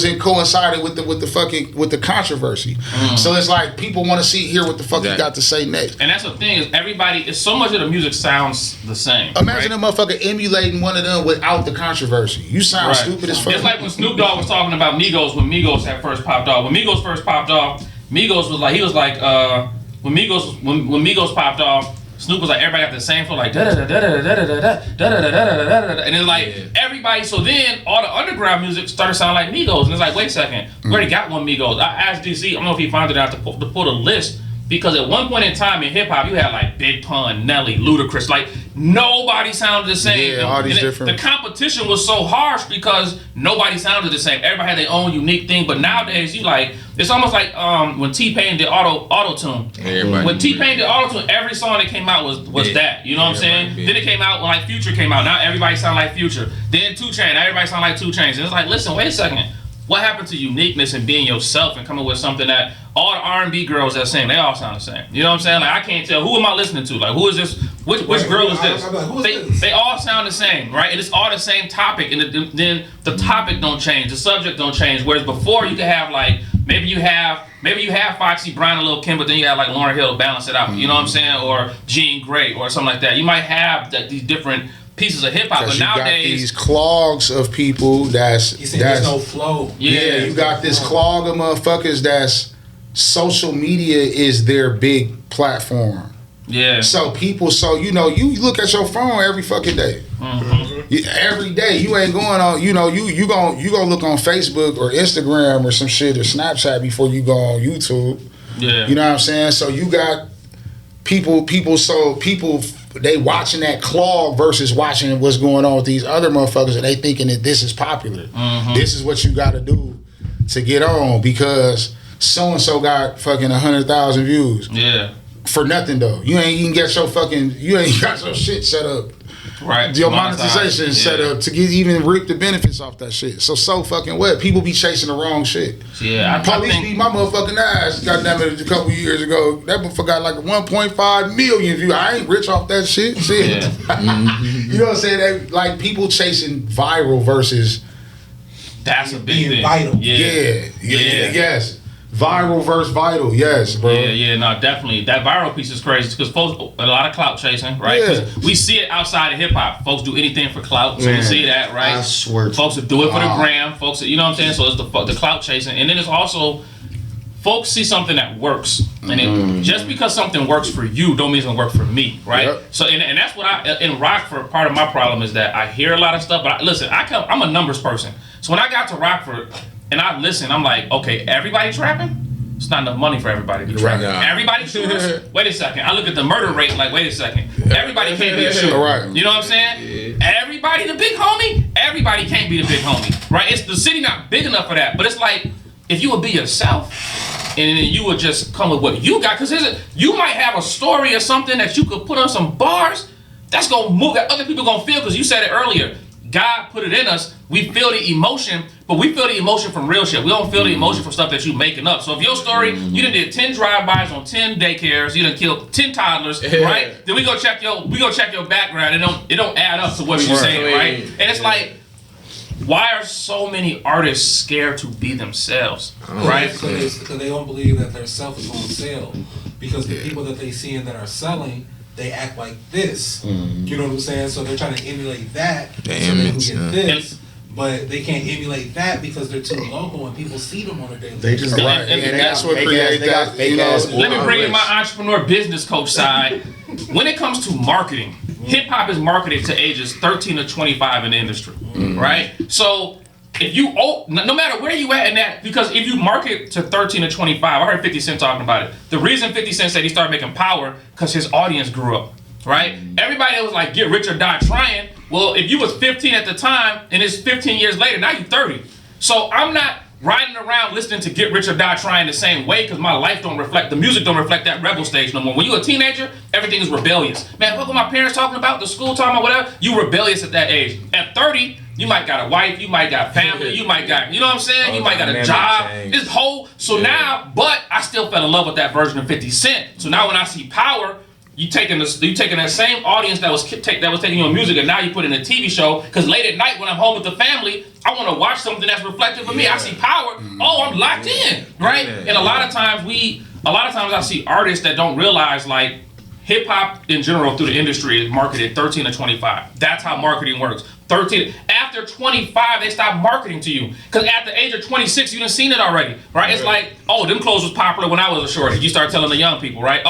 in coincided with the controversy. So it's like people want to hear what the fuck he got to say next. And that's the thing is it's so much of the music sounds the same. Imagine a motherfucker emulating one of them without the controversy. You sound stupid as fuck. It's like when Snoop Dogg was talking about Migos when Migos had first popped off. When Migos first popped off, Migos was like when Migos popped off, Snoop was like, everybody got the same flow, like da da da da da da da da da da da da, and then like everybody. So then all the underground music started sounding like Migos, and it's like, wait a second, we already got one Migos. I asked DC, I don't know if he found it out to pull the list, because at one point in time in hip hop, you had like Big Pun, Nelly, Ludacris, like nobody sounded the same. Yeah, all these different. The competition was so harsh because nobody sounded the same. Everybody had their own unique thing. But nowadays, it's almost like when T-Pain did auto-tune. When T-Pain did auto-tune, every song that came out was that. You know what I'm saying? Then it came out when like Future came out. Now everybody sound like Future. Then 2 Chainz, everybody sound like 2 Chainz. And it's like, listen, wait a second. what happened to uniqueness and being yourself and coming with something that all the R&B girls that sing, they all sound the same. You know what I'm saying? Like, I can't tell, who am I listening to? Like, who is this? Which girl is this? I'm like, who is this? They all sound the same, right? And it's all the same topic. And then the topic don't change, the subject don't change. Whereas before, you could have, like, maybe you have Foxy Brown and Lil' Kim, but then you have like Lauryn Hill to balance it out. You know what I'm saying? Or Jean Grey or something like that. You might have these different pieces of hip hop, but you got nowadays these clogs of people that's there's no flow. Yeah, you got this clog of motherfuckers that's social media is their big platform. Yeah. So people, you look at your phone every fucking day. Every day, you ain't going on. You gonna look on Facebook or Instagram or some shit or Snapchat before you go on YouTube. Yeah. You know what I'm saying? So you got people. They watching that clog versus watching what's going on with these other motherfuckers, and they thinking that this is popular. This is what you got to do to get on because so and so got fucking 100,000 views. Yeah. For nothing though. You ain't got your shit set up. Right. Your monetization set up to even reap the benefits off that shit. So fucking what? People be chasing the wrong shit. Yeah. Police beat my motherfucking ass. Goddamn it, a couple years ago. That motherfucker got like 1.5 million views. I ain't rich off that shit. Shit. Yeah. You know what I'm saying? Like people chasing viral versus. That's a big thing. Vital. Yeah. Yes. Viral versus vital, yes, bro. Yeah, no, definitely. That viral piece is crazy because folks, a lot of clout chasing, right? Yeah. We see it outside of hip hop. Folks do anything for clout, so you see that, right? I swear. Folks will do it for the gram. Folks, you know what I'm saying? So it's the clout chasing, and then it's also folks see something that works, and just because something works for you, don't mean it's gonna work for me, right? Yep. So, and that's what in Rockford. Part of my problem is that I hear a lot of stuff, but I'm a numbers person. So when I got to Rockford and I listen, I'm like, okay, everybody trapping? It's not enough money for everybody to be trapping. Right. Everybody shooters? Wait a second. I look at the murder rate like, wait a second. Everybody can't be a shooter. Right. You know what I'm saying? Everybody the big homie? Everybody can't be the big homie. Right? It's the city not big enough for that. But it's like, if you would be yourself, and then you would just come with what you got, because you might have a story or something that you could put on some bars that's gonna move, that other people gonna feel, because you said it earlier. God put it in us. We feel the emotion, but we feel the emotion from real shit. We don't feel the emotion from stuff that you making up. So if your story, you done did 10 drive-bys on 10 daycares, you done killed 10 toddlers, right? Then we go check your background. It don't add up to what you're saying, right? And it's like, why are so many artists scared to be themselves, right? Because they don't believe that their self is on sale. Because the people that they see and that are selling, they act like this. You know what I'm saying? So they're trying to emulate that so they can get this. But they can't emulate that because they're too local and people see them on a daily basis. They just and that's what creates that. Let me bring in my entrepreneur business coach side. When it comes to marketing, hip hop is marketed to ages 13 to 25 in the industry, right? So if you, no matter where you at in that, because if you market to 13 to 25, I heard 50 Cent talking about it. The reason 50 Cent said he started making power, because his audience grew up, right? Everybody that was like, get rich or die trying. Well, if you was 15 at the time, and it's 15 years later, now you're 30. So I'm not riding around listening to Get Rich or Die Trying the same way, because my life don't reflect, the music don't reflect that rebel stage no more. When you're a teenager, everything is rebellious. Man, what were my parents talking about, the school talking about, whatever? You rebellious at that age. At 30, you might got a wife, you might got family, you might got, you know what I'm saying? You might got a job, this whole, so now, but I still fell in love with that version of 50 Cent. So now when I see Power, you taking that same audience that was taking your music, and now you put in a TV show, because late at night when I'm home with the family, I want to watch something that's reflective of me. I see Power, I'm locked in, right? And a lot of times I see artists that don't realize, like, hip hop in general through the industry is marketed 13 to 25. That's how marketing works. 13. After 25, they stop marketing to you. Because at the age of 26, you done seen it already, right? It's like, them clothes was popular when I was a shorty. You start telling the young people, right?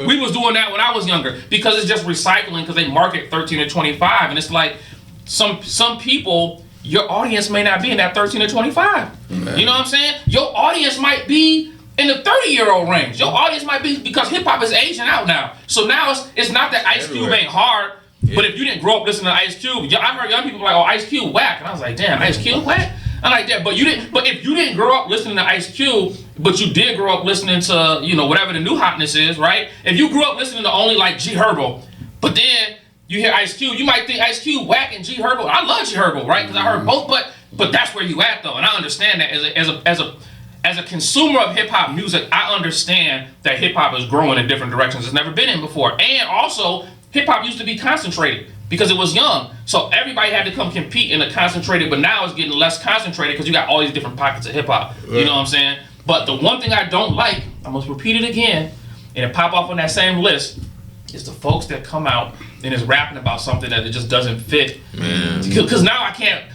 We was doing that when I was younger. Because it's just recycling, because they market 13 to 25. And it's like, some people, your audience may not be in that 13 to 25. You know what I'm saying? Your audience might be in the 30-year-old range. Your audience might be, because hip-hop is aging out now. So now it's not that Ice Cube ain't hard, but if you didn't grow up listening to Ice Cube, I heard young people like, Ice Cube whack. And I was like, damn, Ice Cube whack? I'm like, that, but if you didn't grow up listening to Ice Cube, but you did grow up listening to, whatever the new hotness is, right? If you grew up listening to only like G Herbo, but then you hear Ice Cube, you might think Ice Cube whack and G Herbo. I love G Herbo, right? Because I heard both, but But that's where you at though, and I understand that as a consumer of hip hop music, I understand that hip hop is growing in different directions it's never been in before, and also hip hop used to be concentrated because it was young, so everybody had to come compete in a concentrated. But now it's getting less concentrated because you got all these different pockets of hip hop. Right. You know what I'm saying? But the one thing I don't like, I must repeat it again, and it pop off on that same list, is the folks that come out and is rapping about something that it just doesn't fit. Because now I can't.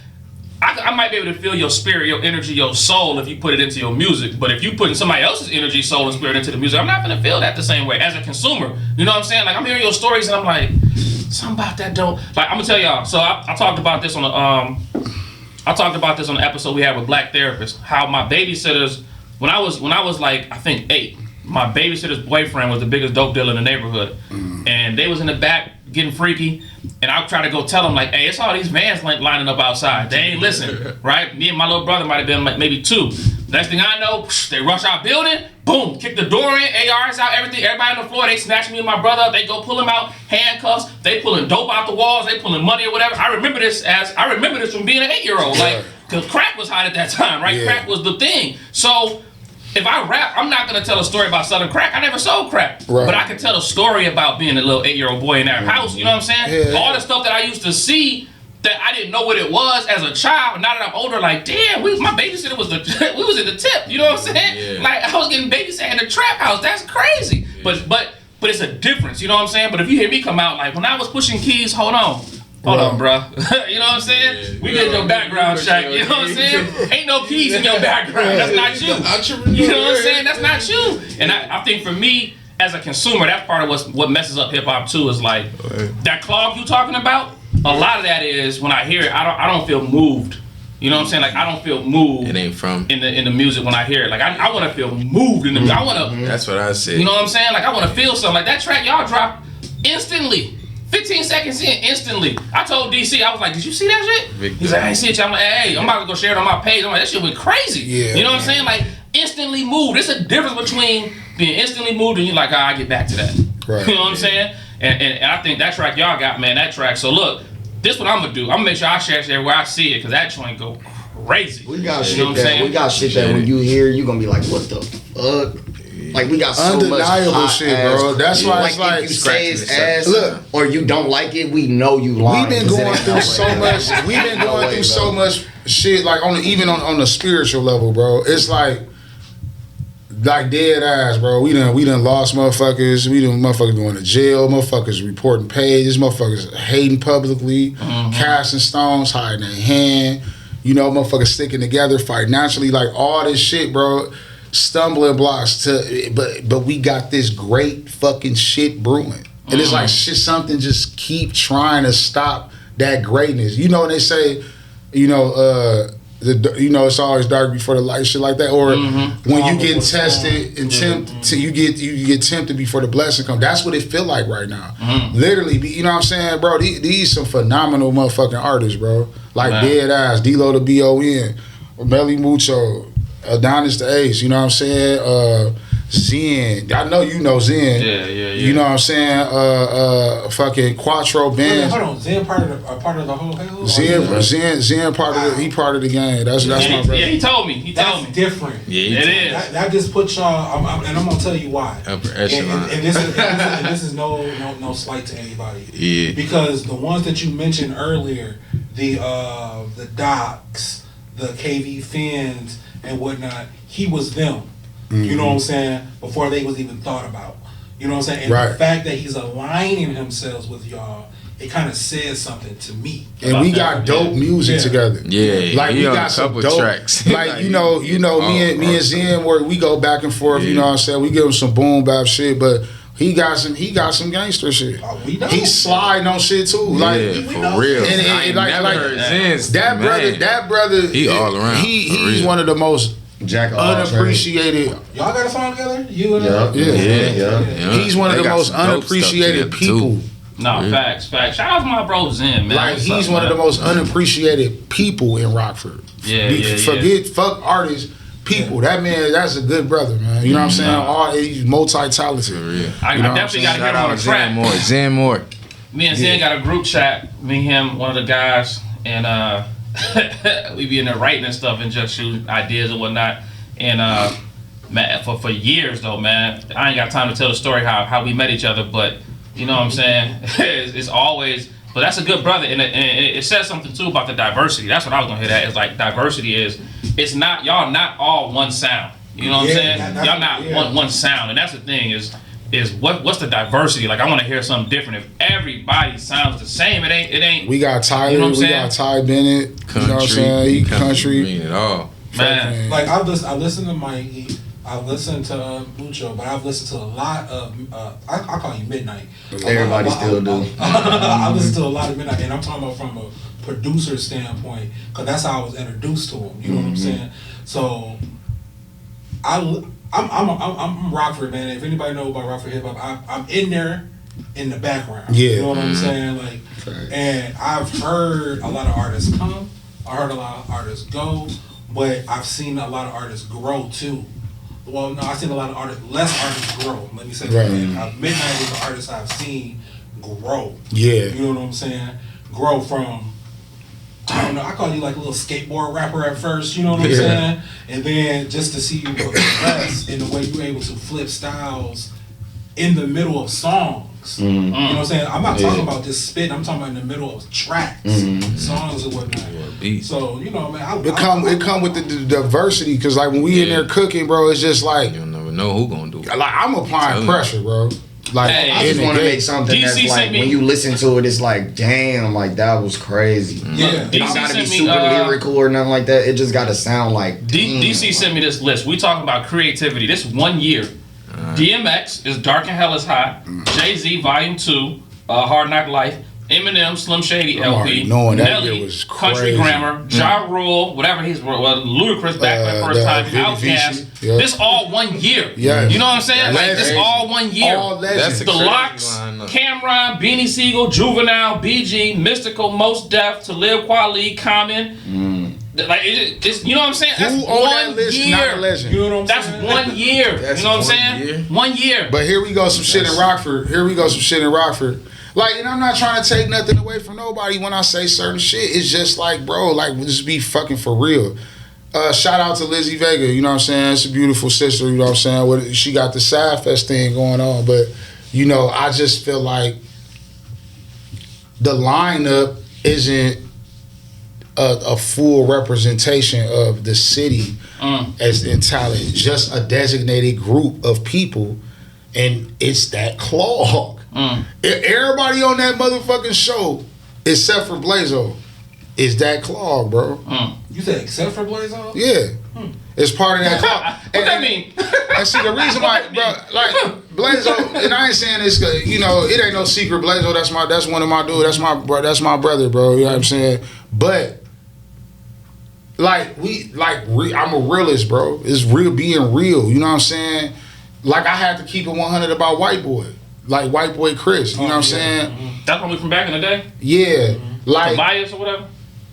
I might be able to feel your spirit, your energy, your soul if you put it into your music. But if you put somebody else's energy, soul, and spirit into the music, I'm not gonna feel that the same way as a consumer. You know what I'm saying? Like I'm hearing your stories and I'm like, something about that don't. Like I'm gonna tell y'all. So I talked about this on the episode we had with Black Therapists. How my babysitters, when I was like I think 8, my babysitter's boyfriend was the biggest dope dealer in the neighborhood, and they was in the back getting freaky, and I try to go tell them like, hey, it's all these vans lining up outside. They ain't listening, right? Me and my little brother might have been like maybe 2. Next thing I know, they rush our building, boom, kick the door in, ARs out, everything, everybody on the floor. They snatch me and my brother up. They go pull him out, handcuffs. They pulling dope out the walls. They pulling money or whatever. I remember this from being an 8-year-old, like, cause crack was hot at that time, right? Yeah. Crack was the thing. So if I rap, I'm not gonna tell a story about selling crack. I never sold crack, but I can tell a story about being a little 8-year-old boy in that house. You know what I'm saying? Yeah. All the stuff that I used to see that I didn't know what it was as a child. Now that I'm older, like damn, my babysitter was we was in the tip. You know what I'm saying? Yeah. Like I was getting babysat in the trap house. That's crazy. Yeah. But it's a difference. You know what I'm saying? But if you hear me come out like when I was pushing keys, hold on, bro. You know what I'm saying? Yeah. We did your background check. You know what I'm saying? Ain't no keys in your background. That's not you. You know what I'm saying? That's not you. And I think for me as a consumer, that's part of what messes up hip hop too. Is like that clog you talking about. A lot of that is when I hear it, I don't feel moved. You know what I'm saying? Like I don't feel moved. It ain't from in the music when I hear it. Like I want to feel moved in the. I want to. That's what I said. You know what I'm saying? Like I want to feel something. Like that track y'all dropped instantly. 15 seconds in, instantly. I told DC, I was like, did you see that shit? He's like, I ain't see it. I'm like, hey, I'm about to go share it on my page. I'm like, that shit went crazy. Yeah, you know what I'm saying? Like, instantly moved. There's a difference between being instantly moved and you're like, I get back to that. Right. You know what I'm saying? And I think that track y'all got, man, that track. So look, this what I'm gonna do. I'm gonna make sure I share it everywhere I see it, because that joint go crazy. We got shit that when you hear, you gonna be like, what the fuck? Like we got so undeniable much shit, bro. That's why it's like if you say his ass, look, or you don't like it, we know you lying. We've been going through so much. We've been going through so much shit, like even on the spiritual level, bro. It's like dead ass, bro. We done lost motherfuckers. We done motherfuckers going to jail. Motherfuckers reporting pages. Motherfuckers hating publicly, casting stones, hiding their hand. You know, motherfuckers sticking together financially, like all this shit, bro. Stumbling blocks to, but we got this great fucking shit brewing, and it's like shit. Something just keep trying to stop that greatness. You know, they say, it's always dark before the light, shit like that. Or when you get tested and you get tempted before the blessing come. That's what it feel like right now. Literally, you know what I'm saying, bro? These some phenomenal motherfucking artists, bro. Like Dead Eyes, D-Lo the B.O.N., Mely Mucho, Adonis The Ace, you know what I'm saying? Zen, I know you know Zen. Yeah. You know what I'm saying? Fucking Quattro Band. Hold on, Zen part of the whole Halo? Zen part of the game. That's my brother. Yeah, he told me. That's different. Yeah, it is. That just puts y'all, and I'm gonna tell you why. And this is no slight to anybody. Yeah. Because the ones that you mentioned earlier, the Docs, the KV Fins, and whatnot, he was them. You know what I'm saying? Before they was even thought about. You know what I'm saying? And the fact that he's aligning himself with y'all, it kind of says something to me. And we got dope music together. Yeah, like we got some dope tracks. Like me and Zen, where we go back and forth. You know what I'm saying? We give him some boom bap shit, but he got some gangster shit. He's sliding on shit too. Like for real. And that brother, he all around. He's one of the most unappreciated. Y'all got a song together? You and yeah. He's one of the most unappreciated people. No, facts. Shout out to my bro Zen, man. Like he's one of the most unappreciated people in Rockford. Fuck artists. People, that man, that's a good brother, man. You know what I'm saying? He's multi-talented. I definitely got to get him on the track. Zen more. Me and Zen got a group chat. Me, him, one of the guys, and we be in there writing and stuff and just shooting ideas and whatnot. And man, for years though, man, I ain't got time to tell the story how we met each other, but you know what I'm saying? it's always, but that's a good brother, and it says something too about the diversity. That's what I was gonna hit at. Is like diversity it's not, y'all not all one sound. You know what I'm saying? Y'all not one sound, and that's the thing is what's the diversity? Like I want to hear something different. If everybody sounds the same, it ain't. We got Tyler, you know what I'm we got Ty Bennett. Country, you know what I'm saying? He country. Mean it all. Man. Like I listen to Mikey, I listen to Mucho, but I've listened to a lot of I call you Midnight. Everybody still do. I listen to a lot of Midnight, and I'm talking about from a producer standpoint, because that's how I was introduced to him. You know what I'm saying? So I'm Rockford, man. If anybody know about Rockford hip hop, I'm in there in the background. Yeah. You know what I'm saying? Like, and I've heard a lot of artists come. I heard a lot of artists go, but I've seen a lot of artists grow too. Well, no, I've seen a lot of less artists grow. Let me say that again. Midnight is the artist I've seen grow. Yeah. You know what I'm saying? Grow from, I don't know, I call you like a little skateboard rapper at first, you know what I'm saying? And then just to see you progress in the way you're able to flip styles in the middle of songs. You know what I'm saying? I'm not talking about just spitting, I'm talking about in the middle of tracks, songs and whatnot. So, you know, man, it come with the diversity, because like when we in there cooking, bro, it's just like, you'll never know who gonna do it. Like I'm applying pressure, bro. Like I just want to make something that's like when you listen to it, it's like, damn, like that was crazy. Yeah, it don't gotta be super lyrical or nothing like that. It just gotta sound like. DC sent me this list. We talking about creativity. This 1 year. DMX is Dark and Hell is Hot. Jay-Z Volume 2, Hard Knock Life. Eminem, Slim Shady LP. Mely, Country Grammar, Ja Rule, whatever he's Ludacris back for the first time. Outkast. This all 1 year. Yeah. You know what I'm saying? Like this all 1 year. That's the Locks, Cameron, Beanie Siegel, Juvenile, BG, Mystical, Most Def, Talib Kweli, Common. Like it's you know what I'm saying? That's 1 year. Not a legend. You know what I'm saying? 1 year. You know what I'm saying? 1 year. But here we go, some shit in Rockford. Like, and I'm not trying to take nothing away from nobody when I say certain shit. It's just like, bro, like, just be fucking for real. Shout out to Lizzie Vega, you know what I'm saying? It's a beautiful sister, you know what I'm saying? She got the Side Fest thing going on, but, you know, I just feel like the lineup isn't a full representation of the city as in talent, just a designated group of people, and it's that clog. Everybody on that motherfucking show, except for Blazo, is that clog, bro. You said except for Blazo? Yeah. It's part of that clog. What that mean? And see, the reason why, bro, like Blazo, and I ain't saying this, you know, it ain't no secret. Blazo, that's one of my dudes. That's my brother, bro. You know what I'm saying? But like I'm a realist, bro. It's real being real. You know what I'm saying? Like I had to keep it 100 about White Boy. Like White Boy Chris, you know what I'm saying? That's probably from back in the day? Yeah. Like Tobias or whatever?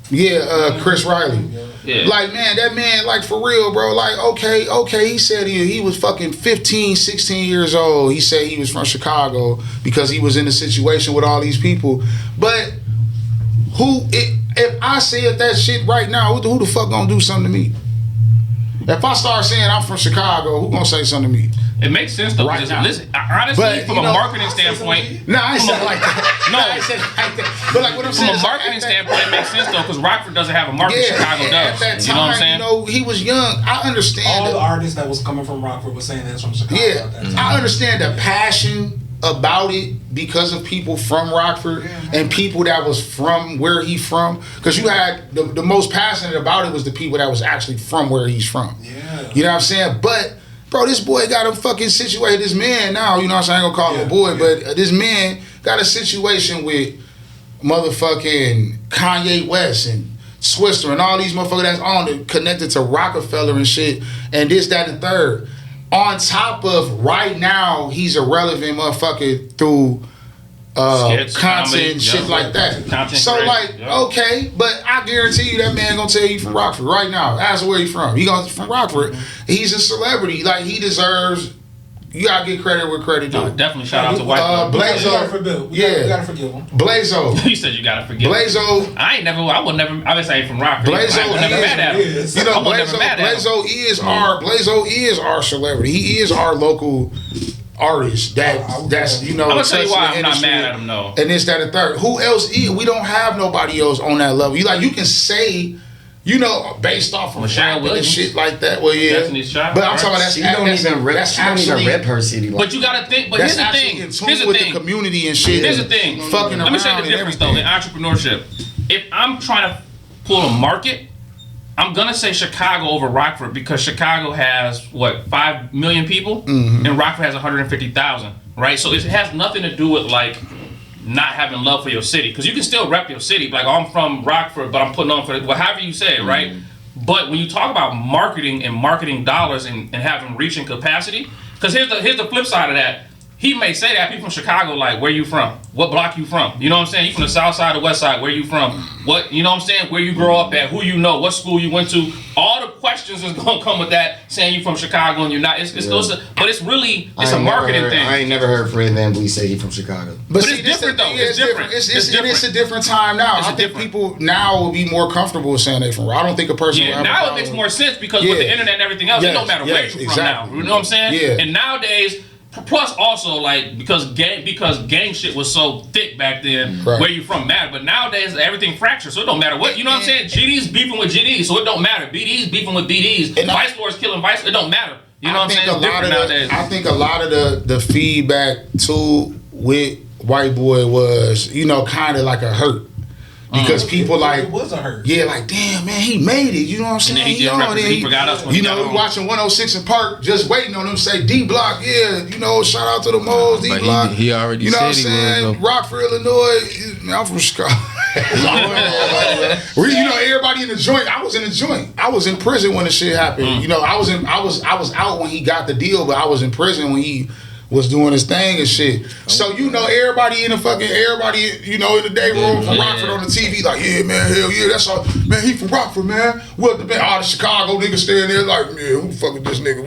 Yeah, Chris Riley. Yeah. Like, man, that man, like, for real, bro. Like, okay, he said he was fucking 15, 16 years old. He said he was from Chicago because he was in a situation with all these people. But if I said that shit right now, who the fuck gonna do something to me? If I start saying I'm from Chicago, who gonna say something to me? It makes sense though. Right now. Listen, honestly, from a marketing standpoint. No, I ain't saying like that. No, I ain't saying like that. But like what I'm saying, from a marketing standpoint, it makes sense though, because Rockford doesn't have a market. Chicago does. At that time, you know what I'm saying? You know, he was young. I understand. All the artists that was coming from Rockford was saying that's from Chicago. Yeah, at that time. I understand the passion about it because of people from Rockford and people that was from where he's from. Because you had the most passionate about it was the people that was actually from where he's from. Yeah, you know what I'm saying? But bro, this boy got a fucking situation. This man now, you know what I'm saying? I ain't gonna call him a boy, but this man got a situation with motherfucking Kanye West and Swister and all these motherfuckers that's on it, connected to Rockefeller and shit, and this, that, and third. On top of right now, he's a relevant motherfucker through skits, content comedy, and shit like that. Content so creation, like, okay, but I guarantee you that man gonna tell you from Rockford right now. Ask him where he from. He goes from Rockford. He's a celebrity. Like he deserves You gotta get credit where credit due. Definitely shout out to White Boy. Blazo. We gotta forgive him. Blazo. You said you gotta forgive. Blazo. I would never. I would say from Rockford. Blazo I was never mad at him. You know, Blazo is our celebrity. He is our local artist. That's you know. I'm gonna tell you why I'm not industry. mad at him though. And this, that, and third. Who else is? We don't have nobody else on that level. You can say. You know, based off of Michelle and shit like that. Well, yeah. Destiny's Child, but I'm talking about She don't even rep her city. But you gotta think. But here's the thing. In tune with the community and shit. Here's the thing. Fucking Let me show you around the difference though in entrepreneurship. If I'm trying to pull a market, I'm gonna say Chicago over Rockford because Chicago has 5 million people, and Rockford has 150,000. Right, so it has nothing to do with like not having love for your city, because you can still rep your city. Like, I'm from Rockford, but I'm putting on for however you say it, right? But when you talk about marketing and marketing dollars and having reach and capacity, because here's the flip side of that. He may say that people from Chicago, like, where you from? What block you from? You know what I'm saying? You from the south side or west side? Where you from? What, you know what I'm saying? Where you grow up at? Who you know? What school you went to? All the questions is gonna come with that, saying you from Chicago and you're not. But it's really a marketing thing. I ain't never heard Fred VanVleet say he from Chicago. But it's different though. It's different. It's a different time now. I think people now will be more comfortable with saying they from. I don't think a person. Yeah, now it makes more sense because with the internet and everything else, it don't matter where you're from now. You know what I'm saying? Yeah. And nowadays. Plus, also, like, because gang shit was so thick back then, where you from mattered. But nowadays, everything fractured, so it don't matter what. You know what I'm saying? GD's beefing with GDs, so it don't matter. BD's beefing with BDs. And Vice Lord's killing Vice. It don't matter. You know what I'm saying? It's different nowadays. I think a lot of the feedback too with White Boy was, kind of like a hurt. Because people it was a hurt. Yeah, like, damn, man, he made it. You know what I'm saying? And he forgot us when he got home. Watching 106 in Park, just waiting on them to say D Block, yeah, shout out to the Moles, D Block. He already said he was. Rockford, Illinois. Man, I'm from Chicago. Everybody in the joint. I was in the joint. I was in prison when the shit happened. I was out when he got the deal, but I was in prison when he was doing his thing and shit. So everybody in the in the day room from Rockford on the TV, like, yeah, man, hell yeah, that's all, man, he from Rockford, man. What the all the Chicago niggas staying there like, man, who the fuck is this nigga?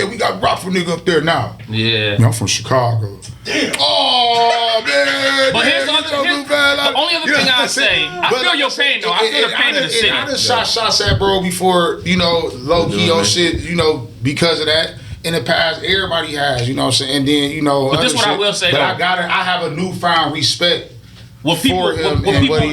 We got Rockford nigga up there now. Yeah. I'm from Chicago. Damn. Oh man. But here's the only other thing I say. I feel your pain though. I feel the pain of the city. I done shot shots at bro before, low key on shit, because of that. In the past, everybody has, you know what I'm saying? And then, But this is what I will say, but though. I have a newfound respect for him.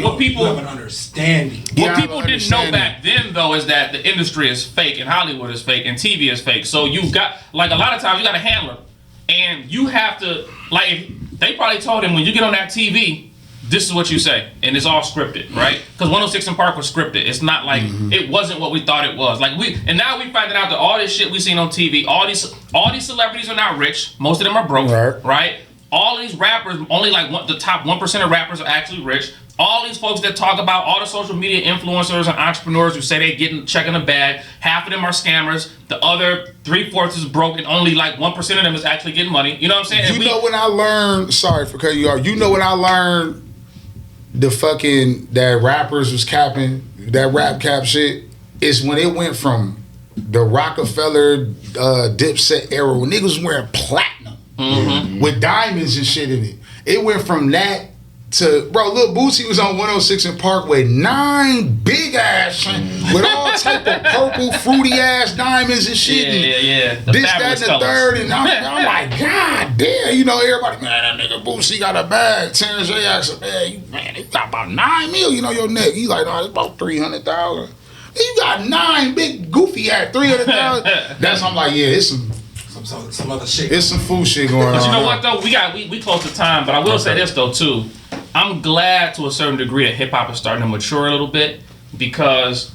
What people have an understanding. What people didn't know back then, though, is that the industry is fake and Hollywood is fake and TV is fake. So you've got, like, a lot of times you got a handler. And you have to, like, they probably told him when you get on that TV, this is what you say, and it's all scripted, right? Because 106 in Park was scripted. It's not like it wasn't what we thought it was. Like and now we finding out that all this shit we seen on TV, all these celebrities are not rich. Most of them are broke, right? All these rappers, only like the top 1% of rappers are actually rich. All these folks that talk about all the social media influencers and entrepreneurs who say they checking the bag, half of them are scammers. The other 3/4 is broke, and only like 1% of them is actually getting money. You know what I'm saying? When I learned, sorry for cutting you off. When I learned that rappers was capping, that rap cap shit, is when it went from the Rockefeller Dipset era when niggas was wearing platinum with diamonds and shit in it. It went from that to, bro, Lil Boosie was on 106 in Park with 9 big ass with all type of purple fruity ass diamonds and shit. Yeah. This, that, and the third, and I'm like, God damn, everybody, man, that nigga Boosie got a bag. Terrence J asked, man, he got about 9 million on your neck. He like, no, it's about 300,000. You got 9 big goofy at 300,000. I'm like, yeah, it's some other shit. It's some fool shit going on. But you know what though? We close to time, but I will say this though too. I'm glad to a certain degree that hip hop is starting to mature a little bit, because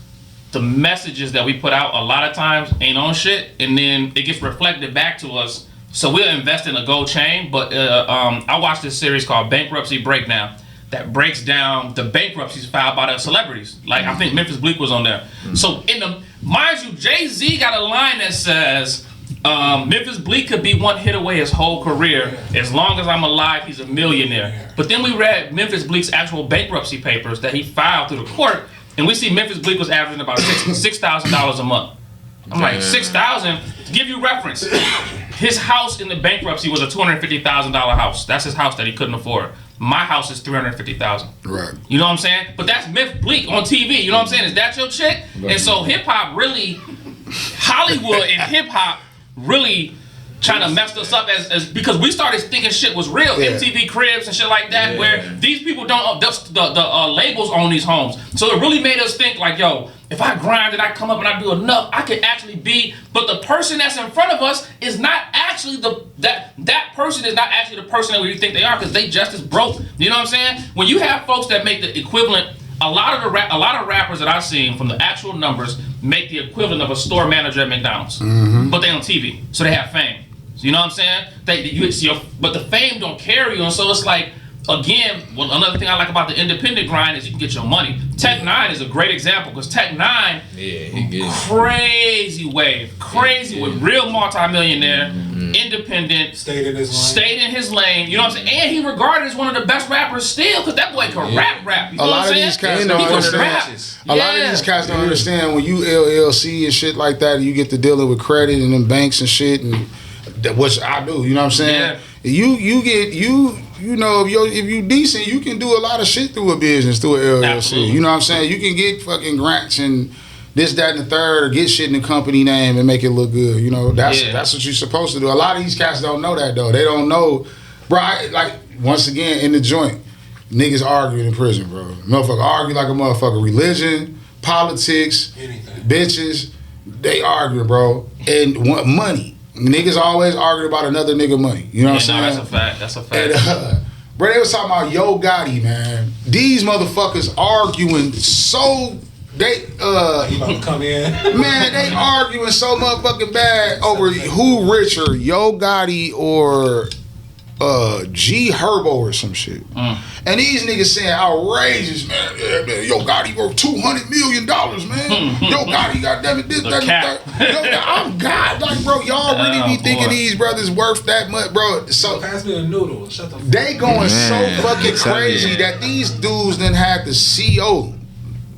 the messages that we put out a lot of times ain't on shit, and then it gets reflected back to us. So we'll invest in a gold chain, but I watched this series called Bankruptcy Breakdown that breaks down the bankruptcies filed by the celebrities. Like I think Memphis Bleek was on there. So mind you, Jay-Z got a line that says, Memphis Bleek could be one hit away his whole career. As long as I'm alive, he's a millionaire. But then we read Memphis Bleek's actual bankruptcy papers that he filed through the court, and we see Memphis Bleek was averaging about $6,000 a month. I'm like, $6,000? To give you reference, His house in the bankruptcy was a $250,000 house. That's his house that he couldn't afford. My house is $350,000. Right. You know what I'm saying? But that's myth bleak on TV. You know what I'm saying? Is that your chick? And so hip hop really, Hollywood and hip hop really trying to mess us up as because we started thinking shit was real. MTV Cribs and shit like that, where these people don't, the labels own these homes. So it really made us think like, yo, if I grind and I come up and I do enough, I could actually be, but the person that's in front of us is not actually that person is not actually the person that we think they are, because they just as broke. You know what I'm saying? When you have folks that make the equivalent, a lot of rappers that I've seen from the actual numbers make the equivalent of a store manager at McDonald's, but they on TV, so they have fame. You know what I'm saying? But the fame don't carry you, and so it's like, again, another thing I like about the independent grind is you can get your money. Tech 9 is a great example, because Tech 9, crazy wave, with real multi-millionaire, independent, stayed in his lane. You know what I'm saying? And he regarded as one of the best rappers still, because that boy can rap. You know a lot what I'm of saying? these cats don't understand. A lot of these cats don't understand when you LLC and shit like that, and you get to dealing with credit and them banks and shit, and which I do. You know what I'm saying? You know, if you decent, you can do a lot of shit through a business, through an LLC. Absolutely. You know what I'm saying? You can get fucking grants and this, that, and the third, or get shit in the company name and make it look good. You know, that's what you're supposed to do. A lot of these cats don't know that though. They don't know, bro. Like once again in the joint, niggas arguing in prison, bro. Motherfucker argue like a motherfucker. Religion, politics, anything, bitches, they arguing, bro, and want money. Niggas always arguing about another nigga money. You know what I'm saying? That's a fact. And, bro, they was talking about Yo Gotti, man. These motherfuckers arguing so they he about to come in. man, they arguing so motherfucking bad over who richer, Yo Gotti or G Herbo or some shit. And these niggas saying outrageous, man. Yeah, man. Yo Gotti worth $200 million, man. Yo Gotti, goddamn this, that, that. I'm God, like, bro. Y'all really be thinking these brothers worth that much, bro? So pass me a noodle. Shut the. They going so fucking crazy that these dudes then had the CO.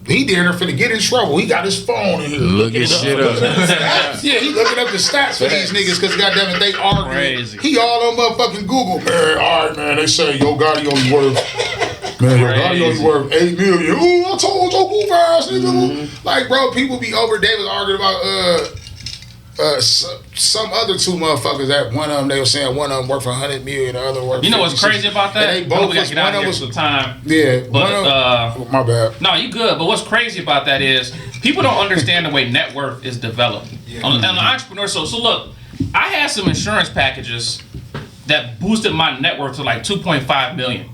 He there finna get in trouble. He got his phone in here. Looking shit up. Yeah, he looking up the stats for these niggas because goddamn it, they arguing. Crazy. He all on motherfucking Google. Man, all right, man. They say Yo Gotti only worth. Man, Yo Gotti only worth $8 million. Ooh, I told your goof ass nigga. Like, bro, people be over. They was arguing about some other two motherfuckers. That one of them, they were saying one of them worth $100 million, the other worth. You know what's crazy about that? They both we gotta get out of here for time. Yeah, but my bad. No, you good. But what's crazy about that is people don't understand the way net worth is developed. On the entrepreneur. So look, I had some insurance packages that boosted my net worth to like $2.5 million.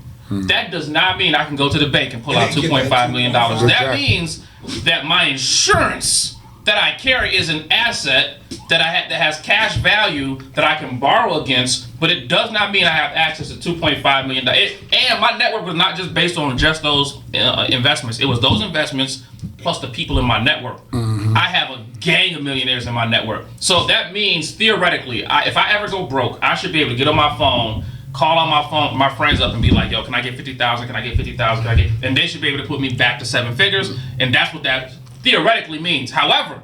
That does not mean I can go to the bank and pull out $2.5 million. That means that my insurance that I carry is an asset that has cash value that I can borrow against, but it does not mean I have access to $2.5 million. And my network was not just based on just those investments. It was those investments plus the people in my network. I have a gang of millionaires in my network. So that means theoretically, if I ever go broke, I should be able to get on my phone, call on my friends up and be like, yo, can I get 50,000? Can I get 50,000? And they should be able to put me back to 7 figures. And that's what that theoretically means. However,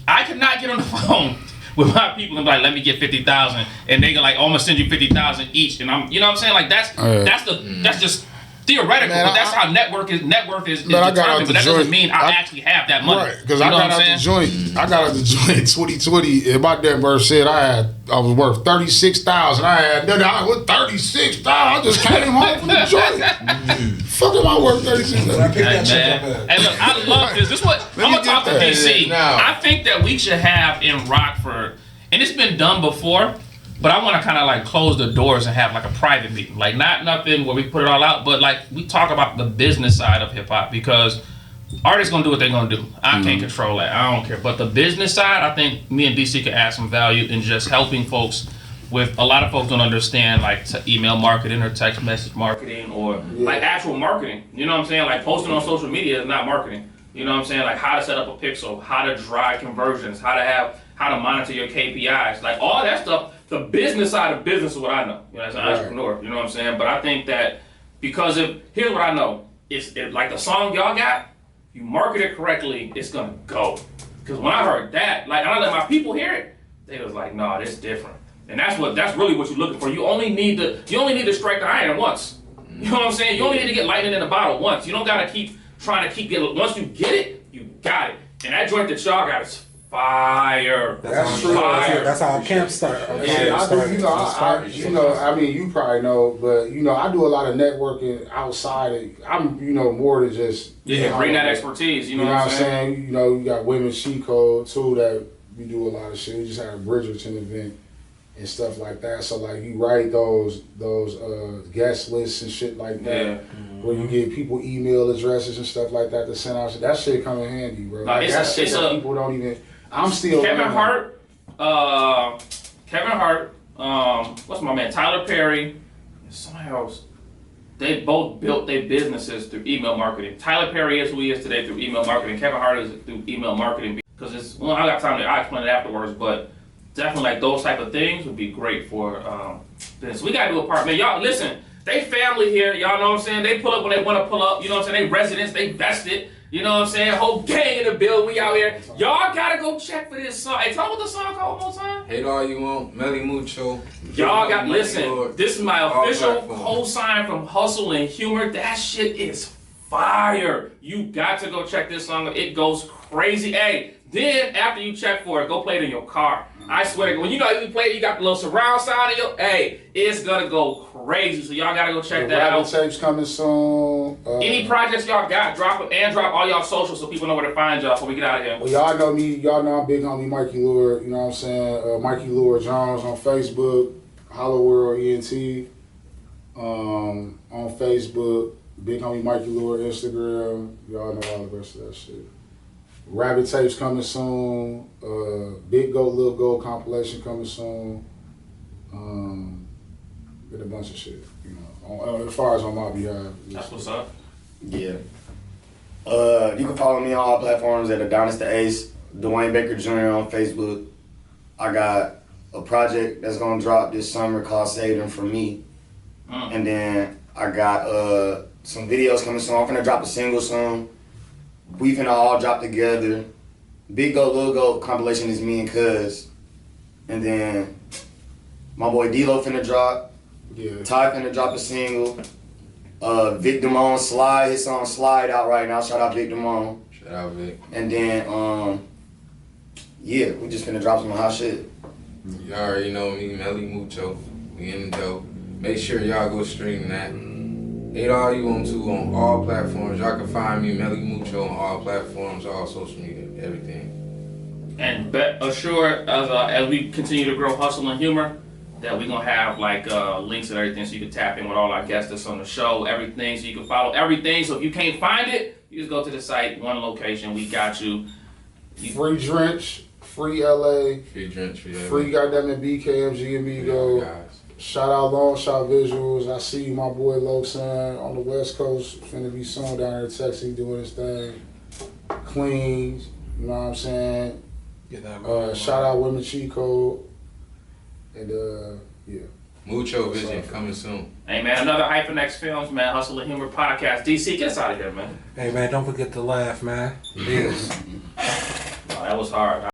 I could not get on the phone with my people and be like, let me get 50,000, and they go like, oh, I'm gonna send you 50,000 each, and I'm, you know what I'm saying? Like that's just theoretical, man, but that's how net worth is determined, but that doesn't mean I actually have that money. Right, because I got out the joint. I got out the joint 2020. And my dad verse said I was worth 36,000. I was 36,000. I just came home from the joint. Fuck am I worth 36,000? Hey, look, I love this. This is what I'm gonna talk to DC. I think that we should have in Rockford, and it's been done before, but I want to kind of like close the doors and have like a private meeting, like not nothing where we put it all out, but like we talk about the business side of hip hop, because artists gonna do what they're gonna do. I can't control that. I don't care. But the business side, I think me and DC could add some value in just helping folks with. A lot of folks don't understand like email marketing or text message marketing or like actual marketing. You know what I'm saying? Like posting on social media is not marketing. You know what I'm saying? Like how to set up a pixel, how to drive conversions, how to monitor your KPIs, like all that stuff. The business side of business is what I know, as an entrepreneur, you know what I'm saying? But I think that because here's what I know, it's like the song y'all got, you market it correctly, it's gonna go. Because when I heard that, like, and I let my people hear it, they was like, nah, this different. And that's really what you're looking for. You only need to strike the iron once. You know what I'm saying? You only need to get lightning in the bottle once. You don't gotta keep trying to keep getting. Once you get it, you got it. And that joint that y'all got is fire. That's true. Fire. That's how camp started. I do, I mean, you probably know, but I do a lot of networking outside. I'm, more than just bring that expertise. You know what I'm saying? You got Women's Cheat Code too that we do a lot of shit. We just had a Bridgerton event and stuff like that. So like you write those guest lists and shit like that, where you get people email addresses and stuff like that to send out. That shit come in handy, bro. Like, that's shit that people don't even. I'm still Kevin Hart. What's my man? Tyler Perry. And somebody else. They both built their businesses through email marketing. Tyler Perry is who he is today through email marketing. Kevin Hart is through email marketing because I got time I'll explain it afterwards, but definitely like those type of things would be great for business. We gotta do a part, man. Y'all listen, they family here, y'all know what I'm saying? They pull up when they wanna pull up, you know what I'm saying? They residents, they vested, you know what I'm saying? Whole gang in the building, we out here. Y'all gotta go check for this song. Hey, tell me what the song called one more time. Hate all you want, Mely Mucho. Y'all got, Mikey listen, Lord. this is my All official platforms. co-sign from Hustle and Humor. That shit is fire. You got to go check this song. It goes crazy. Hey, then after you check for it, go play it in your car. I swear, when you play it, you got the little surround sound in your, hey, it's gonna go crazy. So y'all gotta go check that out. Tapes coming soon. Any projects y'all got, drop them and drop all y'all socials so people know where to find y'all before we get out of here. Well, y'all know me. Y'all know I'm big homie Mikey Lord. You know what I'm saying? Mikey Lord Jones on Facebook. Holo World ENT. On Facebook. Big homie Mikey Lord Instagram. Y'all know all the rest of that shit. Rabbit tapes coming soon. Big Goat, Little Goat compilation coming soon. Get a bunch of shit, as far as on my behalf. That's what's up. Yeah. You can follow me on all platforms at Adonis The Ace, Dwayne Baker Jr. on Facebook. I got a project that's gonna drop this summer called Save Them For Me. And then I got some videos coming soon. I'm finna drop a single soon. We finna all drop together. Big Go, Little Go compilation is me and Cuz. And then my boy D-Lo finna drop. Yeah. Ty finna drop a single. Vic Damone Slide, his song Slide out right now. Shout out Vic Damone. Shout out Vic. And then we just finna drop some hot shit. You already know me, Mely Mucho. We in the dope. Make sure y'all go stream that. Hate all you want to on all platforms. Y'all can find me, Mely Mucho, on all platforms, all social media, everything. And assured as we continue to grow Hustle and Humor, that we're gonna have like links and everything so you can tap in with all our guests that's on the show, everything, so you can follow everything. So if you can't find it, you just go to the site, one location, we got you. Free Drench, free LA, Free Drench, free goddamn it BKMG Amigo. guys. Shout out Long Shot Visuals. I see you, my boy Loxan on the West Coast, finna be soon down here in Texas doing his thing. Clean, you know what I'm saying? Shout out Women's Cheat Code. And yeah. Mucho Vision coming soon. Hey man, another Hyphen X Films, man, Hustle and Humor podcast. DC, get us out of here, man. Hey man, don't forget to laugh, man. Yes. Oh, that was hard.